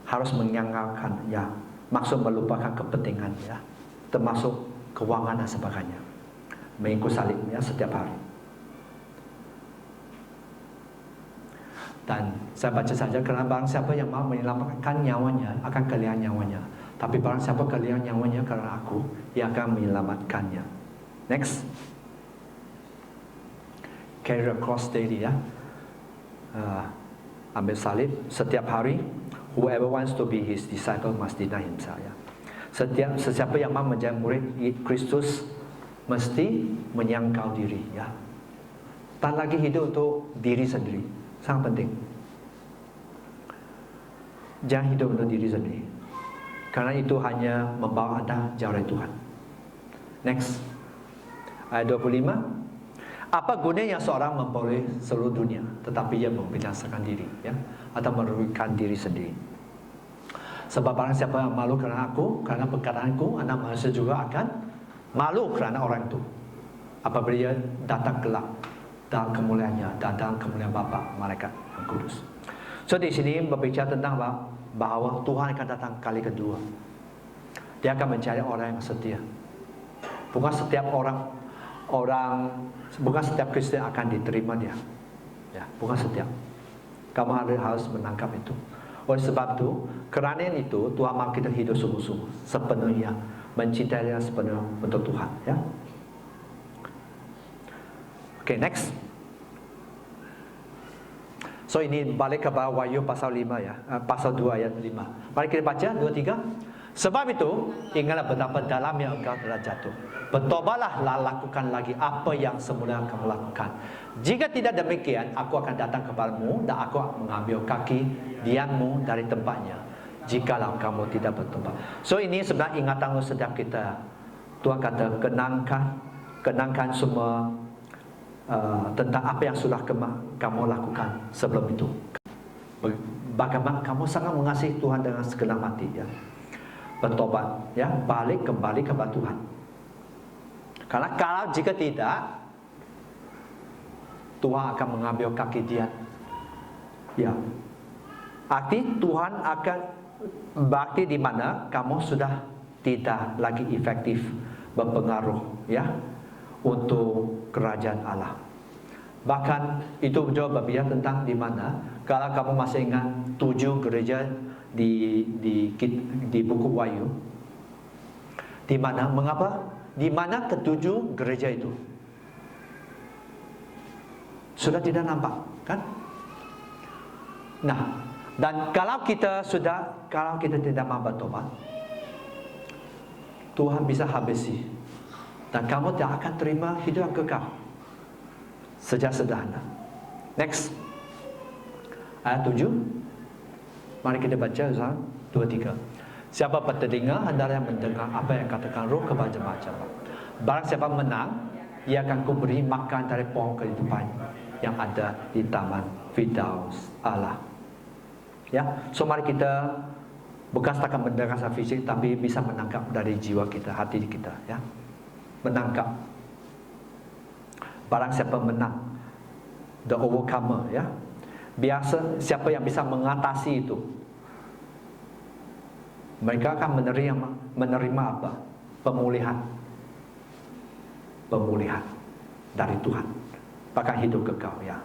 harus menyangkalkan, ya. Maksud melupakan kepentingan, ya, termasuk keuangan dan sebagainya. Mengikut salib, ya, setiap hari. Dan saya baca saja, kerana barang siapa yang mau menyelamatkan nyawanya akan kehilangan nyawanya, tapi barang siapa kehilangan nyawanya kerana aku, ia akan menyelamatkannya. Next. Carry a cross daily, ya. Ambil salib setiap hari. Whoever wants to be his disciple must deny himself, ya. Sesiapa yang mau menjadi murid Kristus mesti menyangkal diri, ya. Tak lagi hidup untuk diri sendiri. Sangat penting. Jangan hidup untuk diri sendiri, karena itu hanya membawa anda jauh dari Tuhan. Next. Ayat 25. Apa gunanya seorang memperoleh seluruh dunia tetapi ia membinasakan diri, ya, atau merugikan diri sendiri? Sebab barang siapa yang malu kerana aku, kerana perkataanku, anak manusia juga akan malu kerana orang itu apabila dia datang kelak dalam kemuliaannya dan dalam kemuliaan Bapa malaikat yang kudus. So di sini berbicara tentang bahawa Tuhan akan datang kali kedua. Dia akan mencari orang yang setia. Bukan setiap bukan setiap Kristen akan diterima dia. Ya, bukan setiap. Kamu harus menangkap itu. Oleh sebab itu, kerana itu Tuhan mahu kita hidup sungguh-sungguh, sepenuhnya, mencintai dia sepenuhnya untuk Tuhan, ya. Okay, next. So ini balik ke Wahyu pasal 5, ya, pasal 2 ayat 5. Mari kita baca 2, 3. Sebab itu, ingatlah betapa dalamnya engkau telah jatuh. Bertobatlah, lakukan lagi apa yang semula kamu lakukan. Jika tidak demikian, aku akan datang kepadamu dan aku akan mengambil kaki dianmu dari tempatnya, jikalau kamu tidak bertobat. So ini sebenarnya ingatan untuk setiap kita. Tuhan kata, kenangkan semua tentang apa yang sudah kamu lakukan sebelum itu. Bagaimana kamu sangat mengasihi Tuhan dengan segenap hati, ya. Bertobat, ya, balik kembali kepada Tuhan. Karena kalau jika tidak, Tuhan akan mengambil kaki dia. Ya. Arti Tuhan akan berarti di mana kamu sudah tidak lagi efektif berpengaruh, ya, untuk kerajaan Allah. Bahkan itu juga berbicara tentang di mana kalau kamu masih ingat 7 gereja di buku Wahyu, di mana mengapa? Di mana ketujuh gereja itu sudah tidak nampak, kan? Nah, dan kalau kita tidak mau bertobat, Tuhan bisa habisi, dan kamu tidak akan terima hidup yang kekal. Sederhana. Next, ayat 7. Mari kita baca 2, 3. Siapa bertelinga hendaklah mendengar apa yang katakan Roh kepada jemaat-jemaat. Barang siapa menang, ia akan kuberi makan dari pohon kehidupan yang ada di taman Firdaus Allah. Ya, so mari kita bukan setakat mendengar secara fisik, tapi bisa menangkap dari jiwa kita, hati kita, ya. Menangkap. Barang siapa menang, the overcomer, ya. Biasa siapa yang bisa mengatasi itu, mereka akan menerima apa? Pemulihan dari Tuhan, bahkan hidup kekal, ya.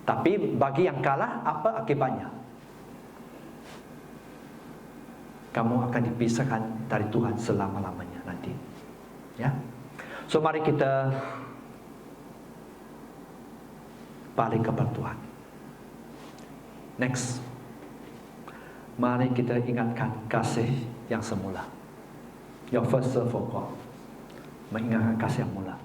Tapi bagi yang kalah, apa akibatnya? Kamu akan dipisahkan dari Tuhan selama-lamanya nanti, ya. So mari kita balik kepada Tuhan. Next, mari kita ingatkan kasih yang semula. Your first love for God. Mengingatkan kasih yang mula.